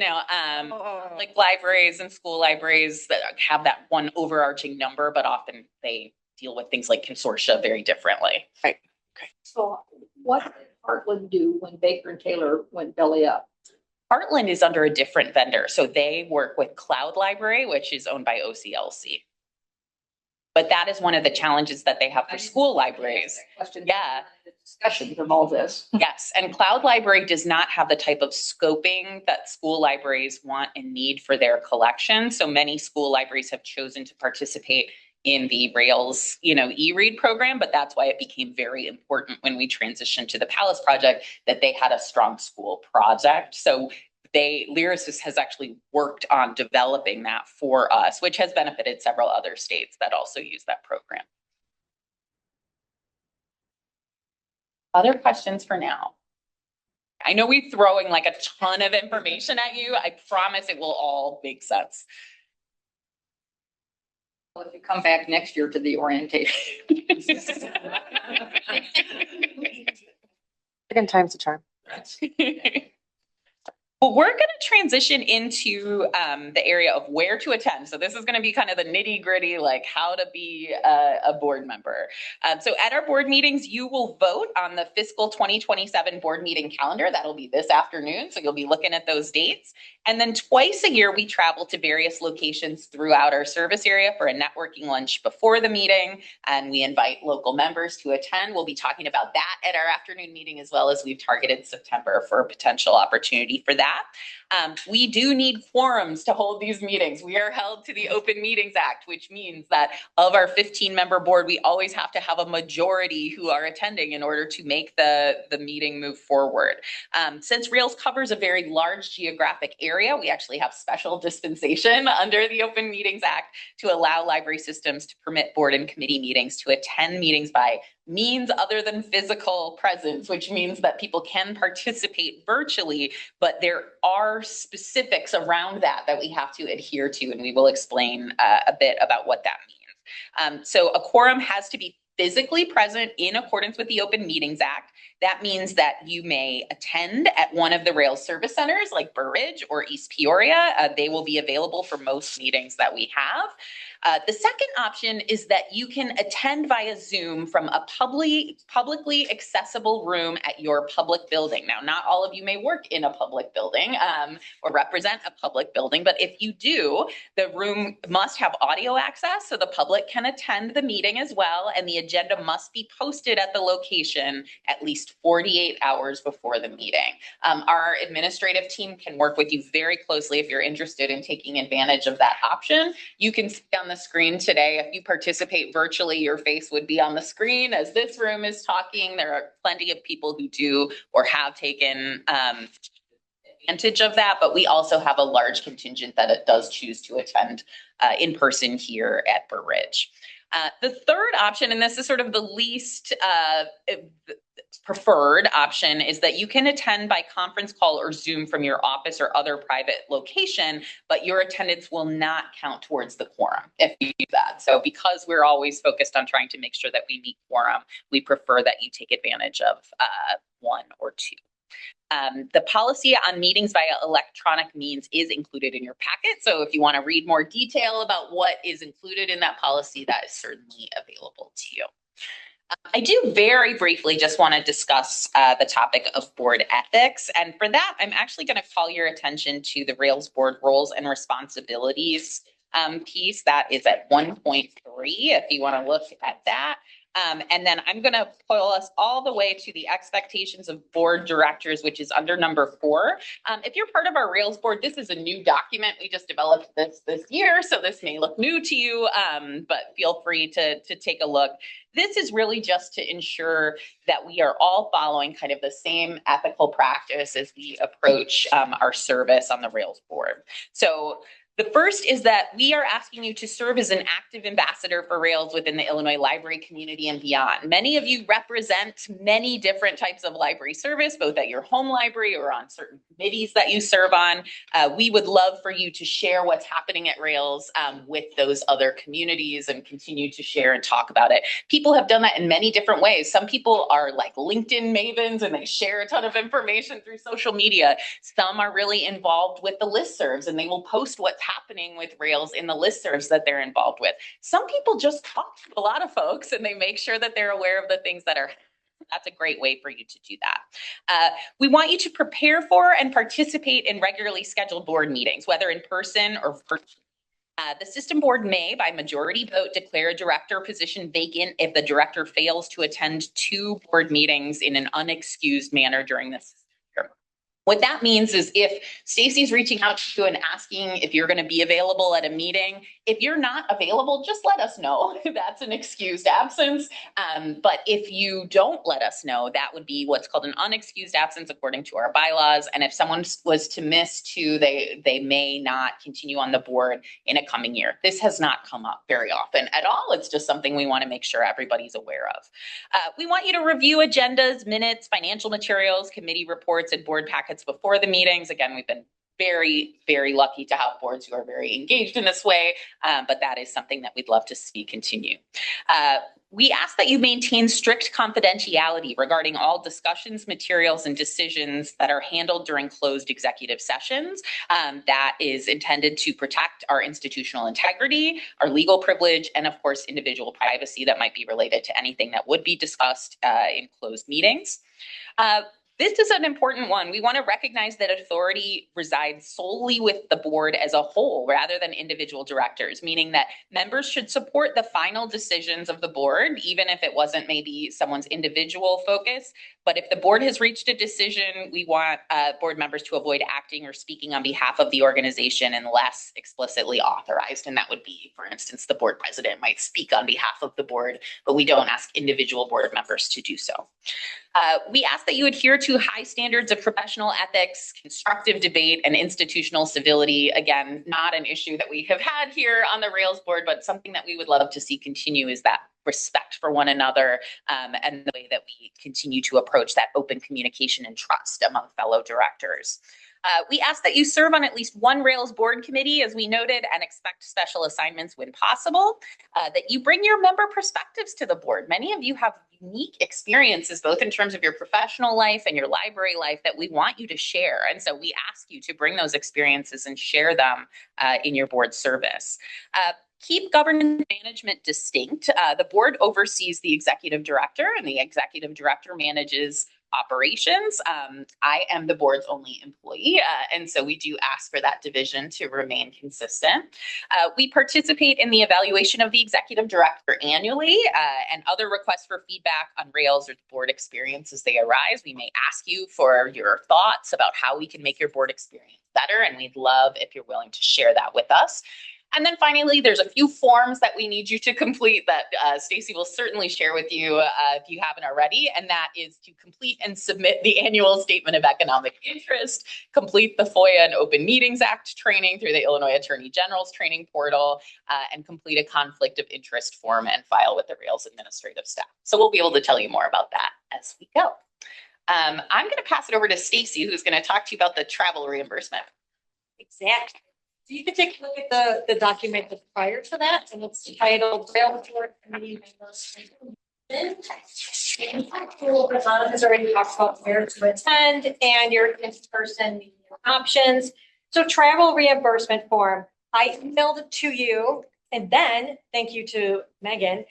like libraries and school libraries that have that one overarching number, but often they deal with things like consortia very differently. Right. Okay. So what did Heartland do when Baker and Taylor went belly up? Heartland is under a different vendor. So they work with Cloud Library, which is owned by OCLC. But that is one of the challenges that they have for school libraries. Yeah. Discussions of all this. Yes, and Cloud Library does not have the type of scoping that school libraries want and need for their collection. So many school libraries have chosen to participate in the Rails, eRead program, but that's why it became very important when we transitioned to the Palace Project that they had a strong school project. So Lyrasis has actually worked on developing that for us, which has benefited several other states that also use that program. Other questions for now? I know we're throwing like a ton of information at you. I promise it will all make sense. Well, if you come back next year to the orientation. Second time's a charm. Well, we're going to transition into the area of where to attend. So this is going to be kind of the nitty gritty, like how to be a board member. So at our board meetings, you will vote on the fiscal 2027 board meeting calendar. That'll be this afternoon. So you'll be looking at those dates. And then twice a year, we travel to various locations throughout our service area for a networking lunch before the meeting. And we invite local members to attend. We'll be talking about that at our afternoon meeting, as well as we've targeted September for a potential opportunity for that. We do need quorums to hold these meetings. We are held to the Open Meetings Act, which means that of our 15-member board, we always have to have a majority who are attending in order to make the meeting move forward. Since Rails covers a very large geographic area, we actually have special dispensation under the Open Meetings Act to allow library systems to permit board and committee meetings to attend meetings by means other than physical presence, which means that people can participate virtually, but there are specifics around that we have to adhere to, and we will explain a bit about what that means. So a quorum has to be physically present in accordance with the Open Meetings Act. That means that you may attend at one of the Rails service centers like Burr Ridge or East Peoria. They will be available for most meetings that we have. The second option is that you can attend via Zoom from a publicly accessible room at your public building. Now, not all of you may work in a public building or represent a public building, but if you do, the room must have audio access so the public can attend the meeting as well, and the agenda must be posted at the location at least 48 hours before the meeting. Our administrative team can work with you very closely if you're interested in taking advantage of that option. You can see on the screen today, if you participate virtually, your face would be on the screen as this room is talking. There are plenty of people who do or have taken advantage of that, but we also have a large contingent that it does choose to attend in person here at Burr Ridge. The third option, and this is sort of the least preferred option, is that you can attend by conference call or Zoom from your office or other private location, but your attendance will not count towards the quorum if you do that. So because we're always focused on trying to make sure that we meet quorum, we prefer that you take advantage of one or two. The policy on meetings via electronic means is included in your packet. So if you want to read more detail about what is included in that policy, that is certainly available to you. I do very briefly just want to discuss the topic of board ethics. And for that, I'm actually going to call your attention to the Rails board roles and responsibilities piece that is at 1.3, if you want to look at that. And then I'm going to pull us all the way to the expectations of board directors, which is under number 4. If you're part of our Rails board, this is a new document. We just developed this year, so this may look new to you, but feel free to take a look. This is really just to ensure that we are all following kind of the same ethical practice as we approach our service on the Rails board. So the first is that we are asking you to serve as an active ambassador for Rails within the Illinois library community and beyond. Many of you represent many different types of library service, both at your home library or on certain committees that you serve on. We would love for you to share what's happening at Rails with those other communities and continue to share and talk about it. People have done that in many different ways. Some people are like LinkedIn mavens and they share a ton of information through social media. Some are really involved with the listservs and they will post what's happening with Rails in the listservs that they're involved with. Some people just talk to a lot of folks and they make sure that they're aware of the things that are. That's a great way for you to do that. We want you to prepare for and participate in regularly scheduled board meetings, whether in person or virtually. The system board may, by majority vote, declare a director position vacant if the director fails to attend 2 board meetings in an unexcused manner during this year. What that means is if Stacy's reaching out to you and asking if you're going to be available at a meeting, if you're not available, just let us know. That's an excused absence. But if you don't let us know, that would be what's called an unexcused absence according to our bylaws. And if someone was to miss 2, they may not continue on the board in a coming year. This has not come up very often at all. It's just something we want to make sure everybody's aware of. We want you to review agendas, minutes, financial materials, committee reports, and board packets before the meetings. Again, we've been very, very lucky to have boards who are very engaged in this way, but that is something that we'd love to see continue. We ask that you maintain strict confidentiality regarding all discussions, materials, and decisions that are handled during closed executive sessions. That is intended to protect our institutional integrity, our legal privilege, and of course, individual privacy that might be related to anything that would be discussed in closed meetings. This is an important one. We want to recognize that authority resides solely with the board as a whole rather than individual directors, meaning that members should support the final decisions of the board, even if it wasn't maybe someone's individual focus, But if the board has reached a decision, we want board members to avoid acting or speaking on behalf of the organization unless explicitly authorized. And that would be, for instance, the board president might speak on behalf of the board, but we don't ask individual board members to do so. We ask that you adhere to high standards of professional ethics, constructive debate, and institutional civility. Again, not an issue that we have had here on the Rails board, but something that we would love to see continue is that respect for one another and the way that we continue to approach that open communication and trust among fellow directors. We ask that you serve on at least one Rails board committee, as we noted, and expect special assignments when possible, that you bring your member perspectives to the board. Many of you have unique experiences, both in terms of your professional life and your library life, that we want you to share. And so we ask you to bring those experiences and share them in your board service. Keep governance management distinct. The board oversees the executive director, and the executive director manages operations. I am the board's only employee, and so we do ask for that division to remain consistent. We participate in the evaluation of the executive director annually, and other requests for feedback on Rails or the board experience as they arise. We may ask you for your thoughts about how we can make your board experience better, and we'd love if you're willing to share that with us. And then finally, there's a few forms that we need you to complete that Stacy will certainly share with you if you haven't already. And that is to complete and submit the annual statement of economic interest, complete the FOIA and Open Meetings Act training through the Illinois Attorney General's training portal, and complete a conflict of interest form and file with the Rails administrative staff. So we'll be able to tell you more about that as we go. I'm going to pass it over to Stacy, who's going to talk to you about the travel reimbursement. Exactly. So you can take a look at the document that's prior to that, and it's titled Rail Board Committee Members. Has already talked about where to attend and your in-person meeting options. So travel reimbursement form, I emailed it to you, and then, thank you to Megan,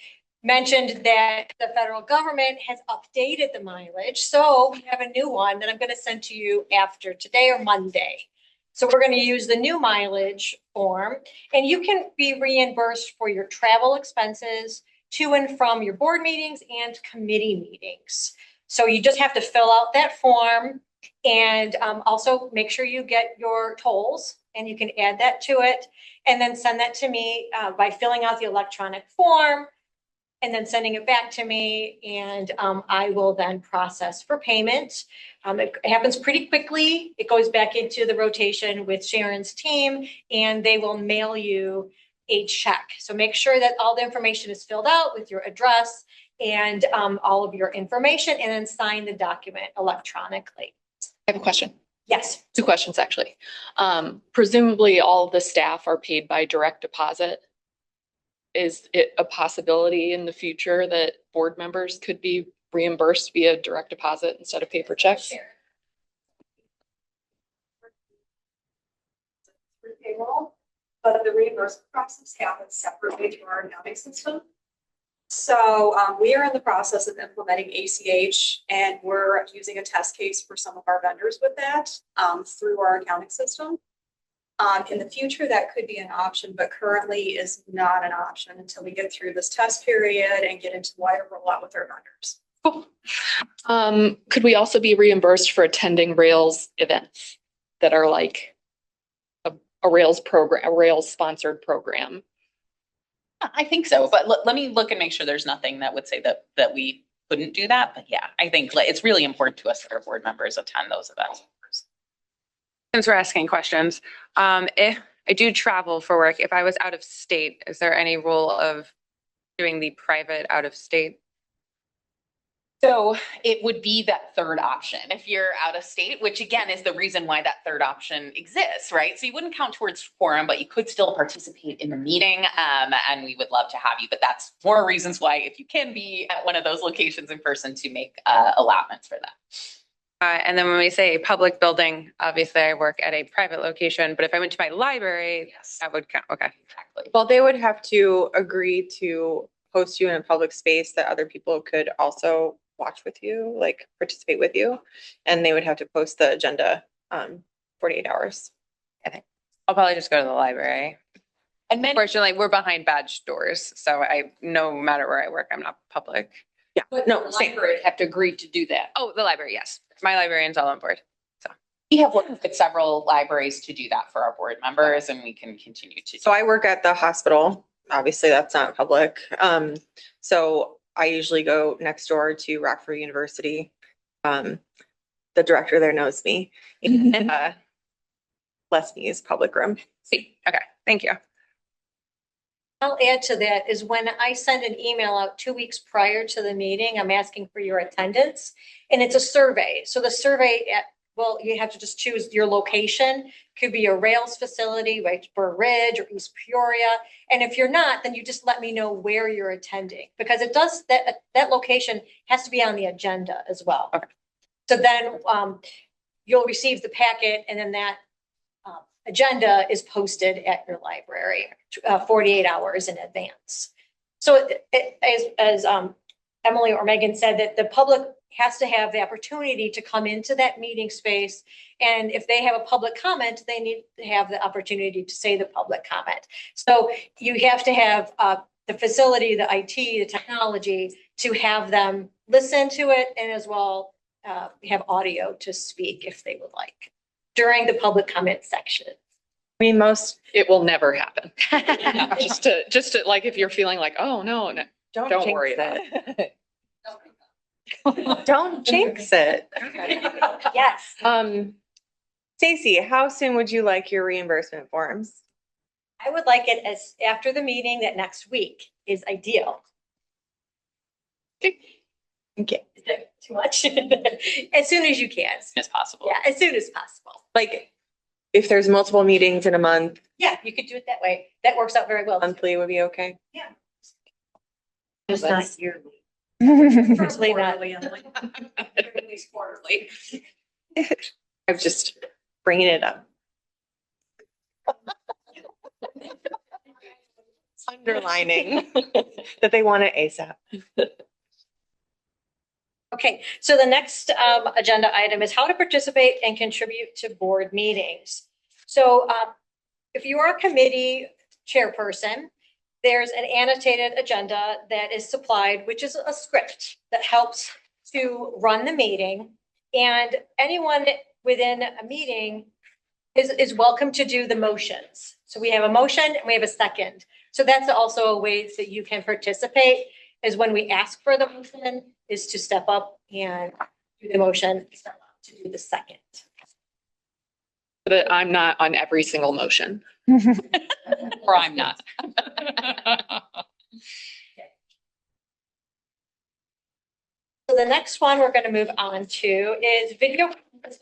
mentioned that the federal government has updated the mileage. So we have a new one that I'm going to send to you after today or Monday. So we're going to use the new mileage form, and you can be reimbursed for your travel expenses to and from your board meetings and committee meetings. So you just have to fill out that form, and also make sure you get your tolls, and you can add that to it, and then send that to me by filling out the electronic form, and then sending it back to me, and I will then process for payment. It happens pretty quickly. It goes back into the rotation with Sharon's team, and they will mail you a check. So make sure that all the information is filled out with your address and all of your information, and then sign the document electronically. I have a question. Yes. Two questions, actually. Presumably all of the staff are paid by direct deposit. Is it a possibility in the future that board members could be reimbursed via direct deposit instead of paper checks? Through payroll, but the reimbursement process happens separately through our accounting system. So we are in the process of implementing ACH, and we're using a test case for some of our vendors with that through our accounting system. In the future, that could be an option, but currently is not an option until we get through this test period and get into wider rollout with our vendors. Cool. Could we also be reimbursed for attending Rails events that are like a Rails program, a Rails sponsored program? I think so, but let me look and make sure there's nothing that would say that we couldn't do that. But yeah, I think it's really important to us that our board members attend those events. Since we're asking questions, if I do travel for work, if I was out of state, is there any rule of doing the private out of state? So it would be that third option if you're out of state, which again is the reason why that third option exists, right? So you wouldn't count towards quorum, but you could still participate in the meeting, and we would love to have you. But that's more reasons why, if you can be at one of those locations in person, to make allotments for that. And then when we say public building, obviously I work at a private location, but if I went to my library, yes, that would count. Okay. Exactly. Well, they would have to agree to host you in a public space that other people could also watch with you, like participate with you. And they would have to post the agenda 48 hours. I think I'll probably just go to the library. And fortunately, we're behind badge doors. So no matter where I work, I'm not public. Yeah, But no, the same. library have to agree to do that. Oh, the library, yes. My librarian's all on board. We have worked with several libraries to do that for our board members and we can continue to. So I work at the hospital. Obviously, that's not public. So I usually go next door to Rockford University. The director there knows me. And lets me use public room. See, okay, thank you. I'll add to that is when I send an email out 2 weeks prior to the meeting, I'm asking for your attendance. And it's a survey. So the survey, well, you have to just choose your location. Could be a Rails facility, like Burr Ridge or East Peoria. And if you're not, then you just let me know where you're attending. Because it does, that location has to be on the agenda as well. Okay. So then you'll receive the packet and then that agenda is posted at your library 48 hours in advance. So as Emily or Megan said, that the public has to have the opportunity to come into that meeting space. And if they have a public comment, they need to have the opportunity to say the public comment. So you have to have the facility, the IT, the technology to have them listen to it and as well have audio to speak if they would like during the public comment section. I mean, it will never happen. Just to like, if you're feeling like, oh, no, don't jinx worry about it. Don't jinx it. Yes. Stacy, how soon would you like your reimbursement forms? I would like it as after the meeting that next week is ideal. Okay. Is that too much? As soon as you can. As possible. Yeah, as soon as possible. Like, if there's multiple meetings in a month, Yeah, you could do it that way. That works out very well. monthly would be okay. Yeah. Just not yearly. Personally, not. At least quarterly. I'm just bringing it up. Underlining that they want it ASAP. Okay, so the next agenda item is how to participate and contribute to board meetings. So if you are a committee chairperson, there's an annotated agenda that is supplied, which is a script that helps to run the meeting. And anyone within a meeting is welcome to do the motions. So we have a motion and we have a second. So that's also a way that you can participate is when we ask for the motion is to step up and do the motion, step up to do the second. But I'm not on every single motion. Or I'm not. So the next one we're going to move on to is video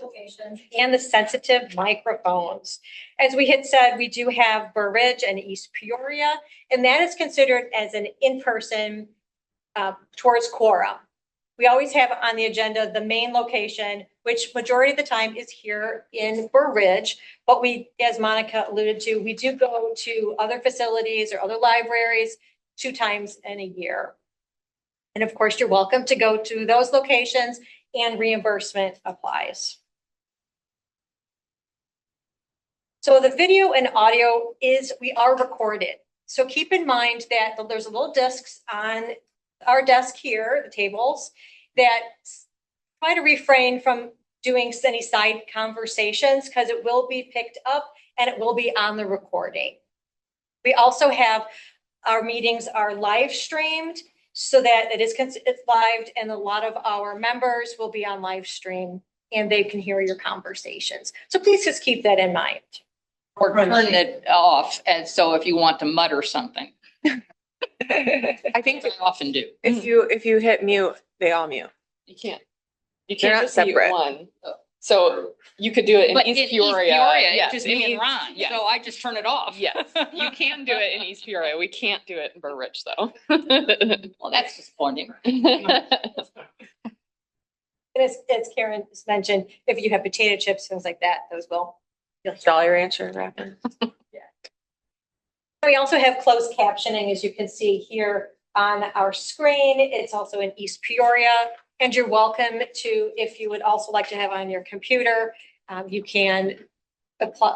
locations and the sensitive microphones. As we had said, we do have Burr Ridge and East Peoria, and that is considered as an in-person towards quorum. We always have on the agenda the main location, which majority of the time is here in Burr Ridge. But we, as Monica alluded to, we do go to other facilities or other libraries 2 times in a year. And of course, you're welcome to go to those locations and reimbursement applies. So the video and audio we are recorded. So keep in mind that there's a little discs on our desk here, the tables, that try to refrain from doing any side conversations because it will be picked up and it will be on the recording. We also have our meetings are live streamed so that it's live and a lot of our members will be on live stream and they can hear your conversations. So please just keep that in mind. Or turn it off, and so if you want to mutter something. I think I often do. if you hit mute, they all mute. You can't. You They're can't not just mute separate. one. So you could do it in But East in Peoria. Yes, just in me and East- Ron, yes. so I just turn it off. Yes, you can do it in East Peoria. We can't do it in Burr Ridge though. Well, that's disappointing. And as Karen just mentioned, if you have potato chips, things like that, those will. Jolly Rancher wrapper. We also have closed captioning, as you can see here on our screen. It's also in East Peoria. And you're welcome to, if you would also like to have on your computer, you can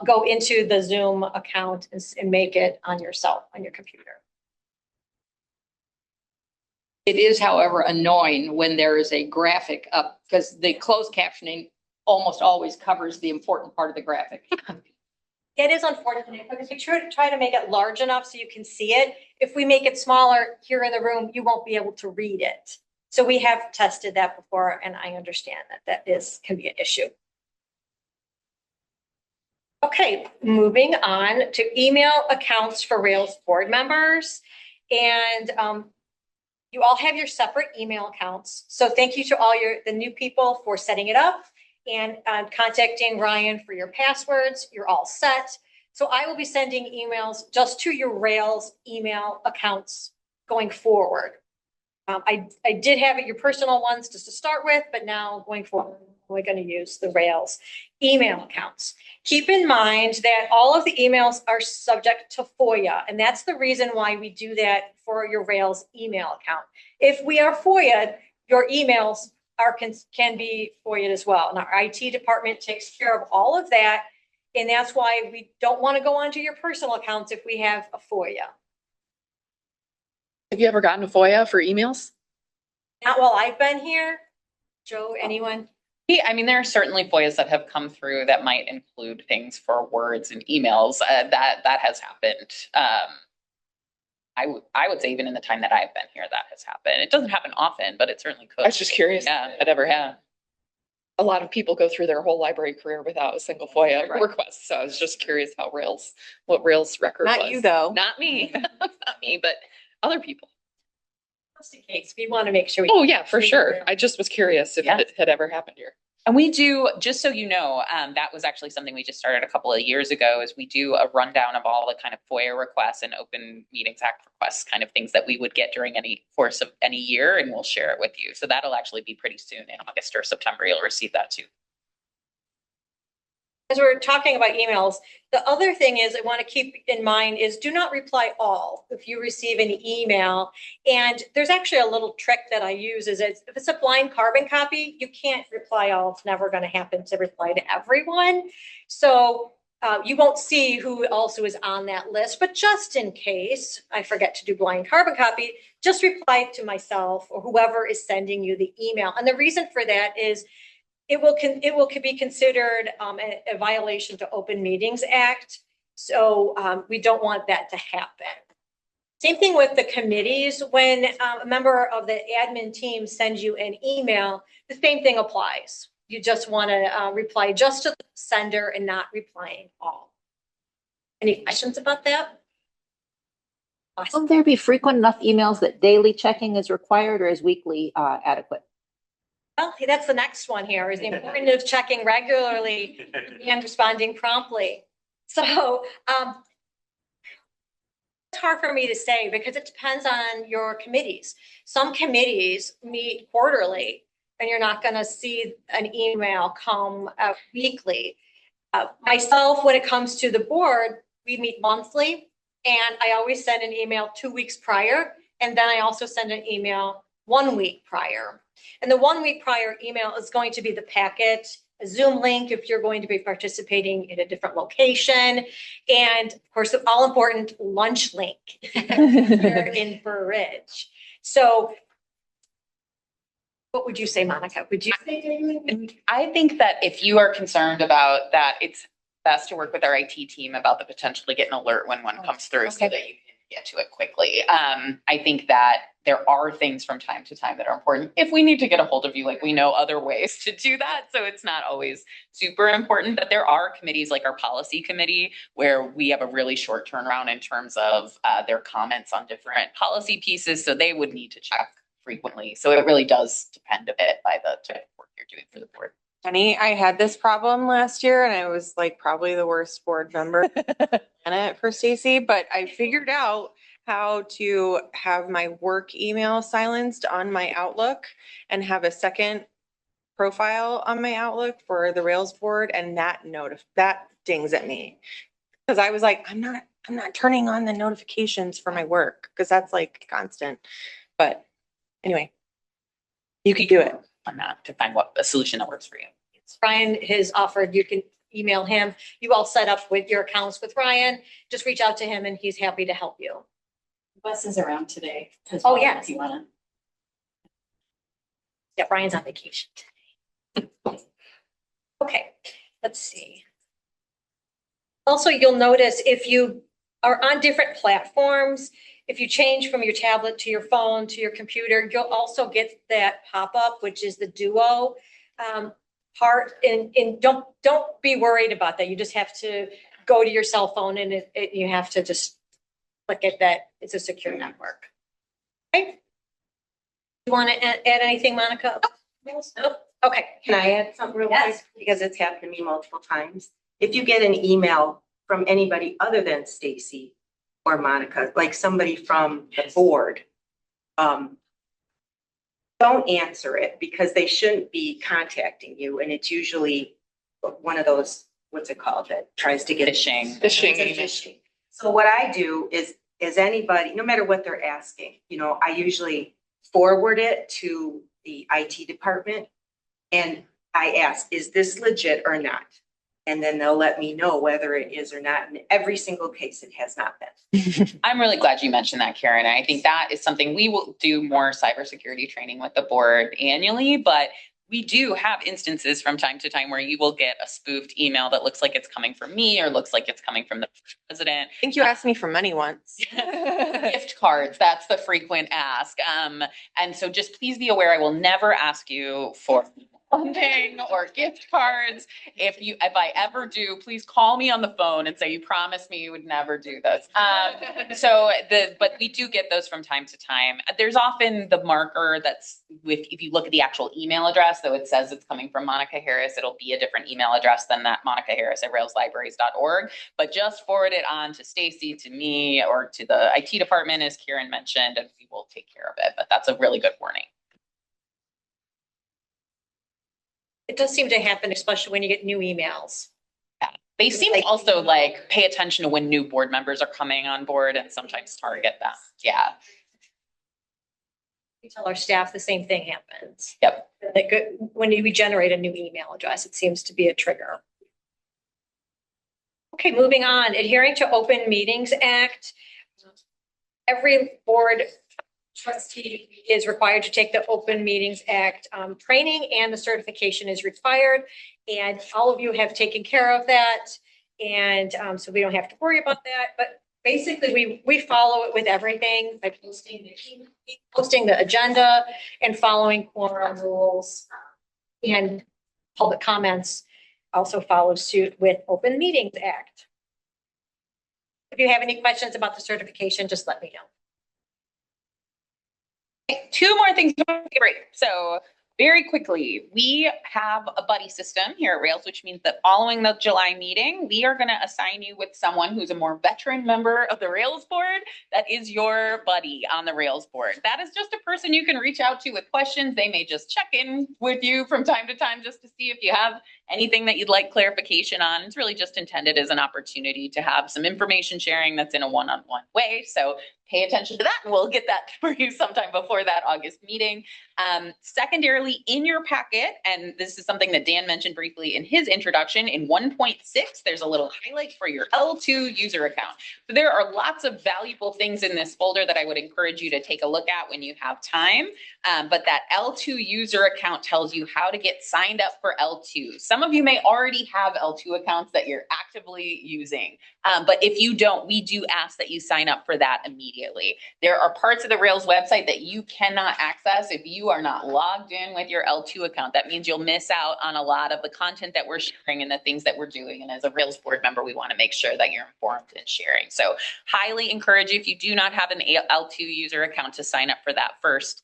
go into the Zoom account and make it on your computer. It is, however, annoying when there is a graphic up because the closed captioning almost always covers the important part of the graphic. It is unfortunate because we try to make it large enough so you can see it. If we make it smaller here in the room, you won't be able to read it. So we have tested that before, and I understand that can be an issue. Okay, moving on to email accounts for Rails board members. And you all have your separate email accounts. So thank you to all the new people for setting it up and contacting Ryan for your passwords. You're all set. So I will be sending emails just to your Rails email accounts going forward. I did have your personal ones just to start with, but now going forward, we're going to use the Rails email accounts. Keep in mind that all of the emails are subject to FOIA, and that's the reason why we do that for your Rails email account. If we are FOIA'd, your emails can be FOIA'd as well. And our IT department takes care of all of that, and that's why we don't want to go onto your personal accounts if we have a FOIA. Have you ever gotten a FOIA for emails? Not while I've been here. Joe, anyone? I mean, there are certainly FOIAs that have come through that might include things for words and emails. That has happened. I would say even in the time that I've been here, that has happened. It doesn't happen often, but it certainly could. I was just curious. Yeah, if it ever had. A lot of people go through their whole library career without a single FOIA request. So I was just curious what Rails record was. Not you though. Not me. Not me, but other people. Just in case, we want to make sure. Oh yeah, for sure. I just was curious if it had ever happened here. And we do, just so you know, that was actually something we just started a couple of years ago, is we do a rundown of all the kind of FOIA requests and Open Meetings Act requests, kind of things that we would get during any course of any year, and we'll share it with you. So that'll actually be pretty soon in August or September. You'll receive that too. As we're talking about emails, the other thing is I want to keep in mind is do not reply all if you receive an email. And there's actually a little trick that I use is if it's a blind carbon copy, you can't reply all. It's never going to happen to reply to everyone. So you won't see who also is on that list, but just in case I forget to do blind carbon copy, just reply to myself or whoever is sending you the email. And the reason for that is it will be considered a violation to Open Meetings Act. So we don't want that to happen. Same thing with the committees. When a member of the admin team sends you an email, the same thing applies. You just want to reply just to the sender and not replying all. Any questions about that? Will there be frequent enough emails that daily checking is required, or is weekly adequate? Well, that's the next one here is the importance of checking regularly and responding promptly. So it's hard for me to say because it depends on your committees. Some committees meet quarterly and you're not going to see an email come out weekly. Myself, when it comes to the board, we meet monthly and I always send an email 2 weeks prior. And then I also send an email 1 week prior. And the 1 week prior email is going to be the packet, a Zoom link if you're going to be participating in a different location. And of course, the all important lunch link here in Burridge. So what would you say, Monica? Would you say? I think that if you are concerned about that, it's best to work with our IT team about the potential to get an alert when one comes through so that you can get to it quickly. I think that there are things from time to time that are important. If we need to get a hold of you, like we know other ways to do that. So it's not always super important, but there are committees like our policy committee where we have a really short turnaround in terms of their comments on different policy pieces. So they would need to check frequently. So it really does depend a bit by the type of work you're doing for the board. Jenny, I had this problem last year and I was like probably the worst board member in it for Stacy, but I figured out how to have my work email silenced on my Outlook and have a second profile on my Outlook for the Rails board, and that dings at me because I was like, I'm not turning on the notifications for my work because that's like constant. But anyway, you could do it on that to find what a solution that works for you. Ryan has offered, you can email him. You all set up with your accounts with Ryan. Just reach out to him and he's happy to help you. Bus is around today. Oh, yes. If you want to. Yeah, Brian's on vacation today. Okay, let's see. Also, you'll notice if you are on different platforms, if you change from your tablet to your phone to your computer, you'll also get that pop-up, which is the Duo part. And don't be worried about that. You just have to go to your cell phone and you have to just click at that. It's a secure network. Okay. You want to add anything, Monica? No? Okay. Can I add something real quick? Yes. Because it's happened to me multiple times. If you get an email from anybody other than Stacy or Monica, like somebody from the board, don't answer it because they shouldn't be contacting you. And it's usually one of those, what's it called, that tries to get Phishing. Phishing. So what I do is anybody, no matter what they're asking, I usually forward it to the IT department and I ask, is this legit or not? And then they'll let me know whether it is or not. In every single case, it has not been. I'm really glad you mentioned that, Karen. I think that is something we will do more cybersecurity training with the board annually, but we do have instances from time to time where you will get a spoofed email that looks like it's coming from me or looks like it's coming from the president. I think you asked me for money once. Gift cards, that's the frequent ask. And so just please be aware, I will never ask you for funding or gift cards. If I ever do, please call me on the phone and say you promised me you would never do this. But we do get those from time to time. There's often the marker that's if you look at the actual email address, though it says it's coming from Monica Harris, it'll be a different email address than that Monica Harris at railslibraries.org. But just forward it on to Stacy, to me, or to the IT department, as Karen mentioned, and we will take care of it. But that's a really good warning. It does seem to happen, especially when you get new emails. Yeah. They seem to also pay attention to when new board members are coming on board and sometimes target them. Yeah. We tell our staff the same thing happens. Yep. When you generate a new email address, it seems to be a trigger. Okay, moving on. Adhering to Open Meetings Act. Every board trustee is required to take the Open Meetings Act training, and the certification is required. And all of you have taken care of that. And so we don't have to worry about that. But basically, we follow it with everything by posting the agenda and following quorum rules. And public comments also follow suit with Open Meetings Act. If you have any questions about the certification, just let me know. Two more things. Great. So very quickly, we have a buddy system here at Rails, which means that following the July meeting, we are going to assign you with someone who's a more veteran member of the Rails board that is your buddy on the Rails board. That is just a person you can reach out to with questions. They may just check in with you from time to time just to see if you have anything that you'd like clarification on. It's really just intended as an opportunity to have some information sharing that's in a one-on-one way. So pay attention to that, and we'll get that for you sometime before that August meeting. Secondarily, in your packet, and this is something that Dan mentioned briefly in his introduction, in 1.6, there's a little highlight for your L2 user account. So there are lots of valuable things in this folder that I would encourage you to take a look at when you have time. But that L2 user account tells you how to get signed up for L2. Some of you may already have L2 accounts that you're actively using. But if you don't, we do ask that you sign up for that immediately. There are parts of the Rails website that you cannot access if you are not logged in with your L2 account. That means you'll miss out on a lot of the content that we're sharing and the things that we're doing. And as a Rails board member, we want to make sure that you're informed and sharing. So highly encourage you, if you do not have an L2 user account, to sign up for that first.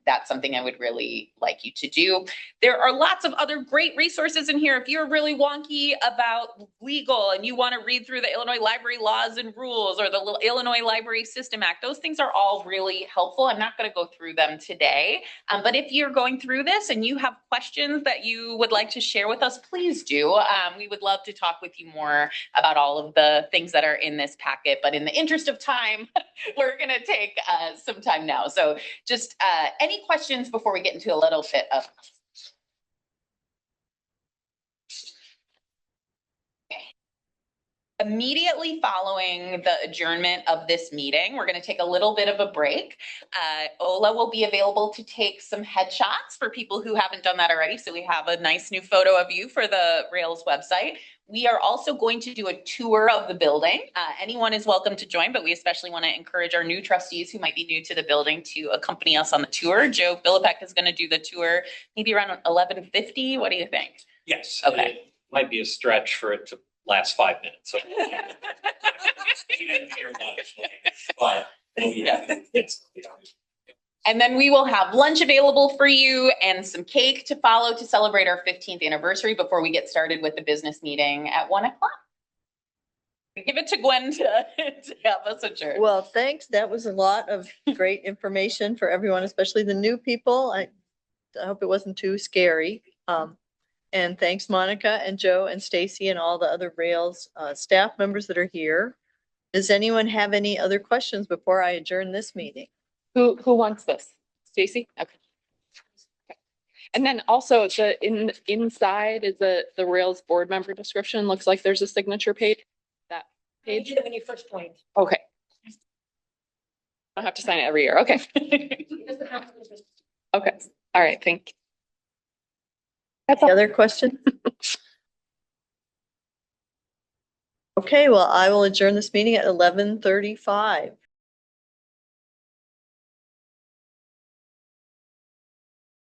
That's something I would really like you to do. There are lots of other great resources in here. If you're really wonky about legal and you want to read through the Illinois Library Laws and Rules or the Illinois Library System Act, those things are all really helpful. I'm not going to go through them today. But if you're going through this and you have questions that you would like to share with us, please do. We would love to talk with you more about all of the things that are in this packet. But in the interest of time, we're going to take some time now. So just any questions before we get into a little bit of. Immediately following the adjournment of this meeting, we're going to take a little bit of a break. Ola will be available to take some headshots for people who haven't done that already. So we have a nice new photo of you for the Rails website. We are also going to do a tour of the building. Anyone is welcome to join, but we especially want to encourage our new trustees who might be new to the building to accompany us on the tour. Joe Philippek is going to do the tour maybe around 11:50. What do you think? Yes. Okay. It might be a stretch for it to last 5 minutes. So. But yeah, it's. And then we will have lunch available for you and some cake to follow to celebrate our 15th anniversary before we get started with the business meeting at 1 o'clock. Give it to Gwen to have us adjourn. Well, thanks. That was a lot of great information for everyone, especially the new people. I hope it wasn't too scary. And thanks, Monica and Joe and Stacy and all the other Rails staff members that are here. Does anyone have any other questions before I adjourn this meeting? Who wants this? Stacy? Okay. And then also inside is the Rails board member description. Looks like there's a signature page. That page. You did it when you first joined. Okay. I'll have to sign it every year. Okay. Okay. All right. Thank you. Any other question? Okay, well, I will adjourn this meeting at 11:35.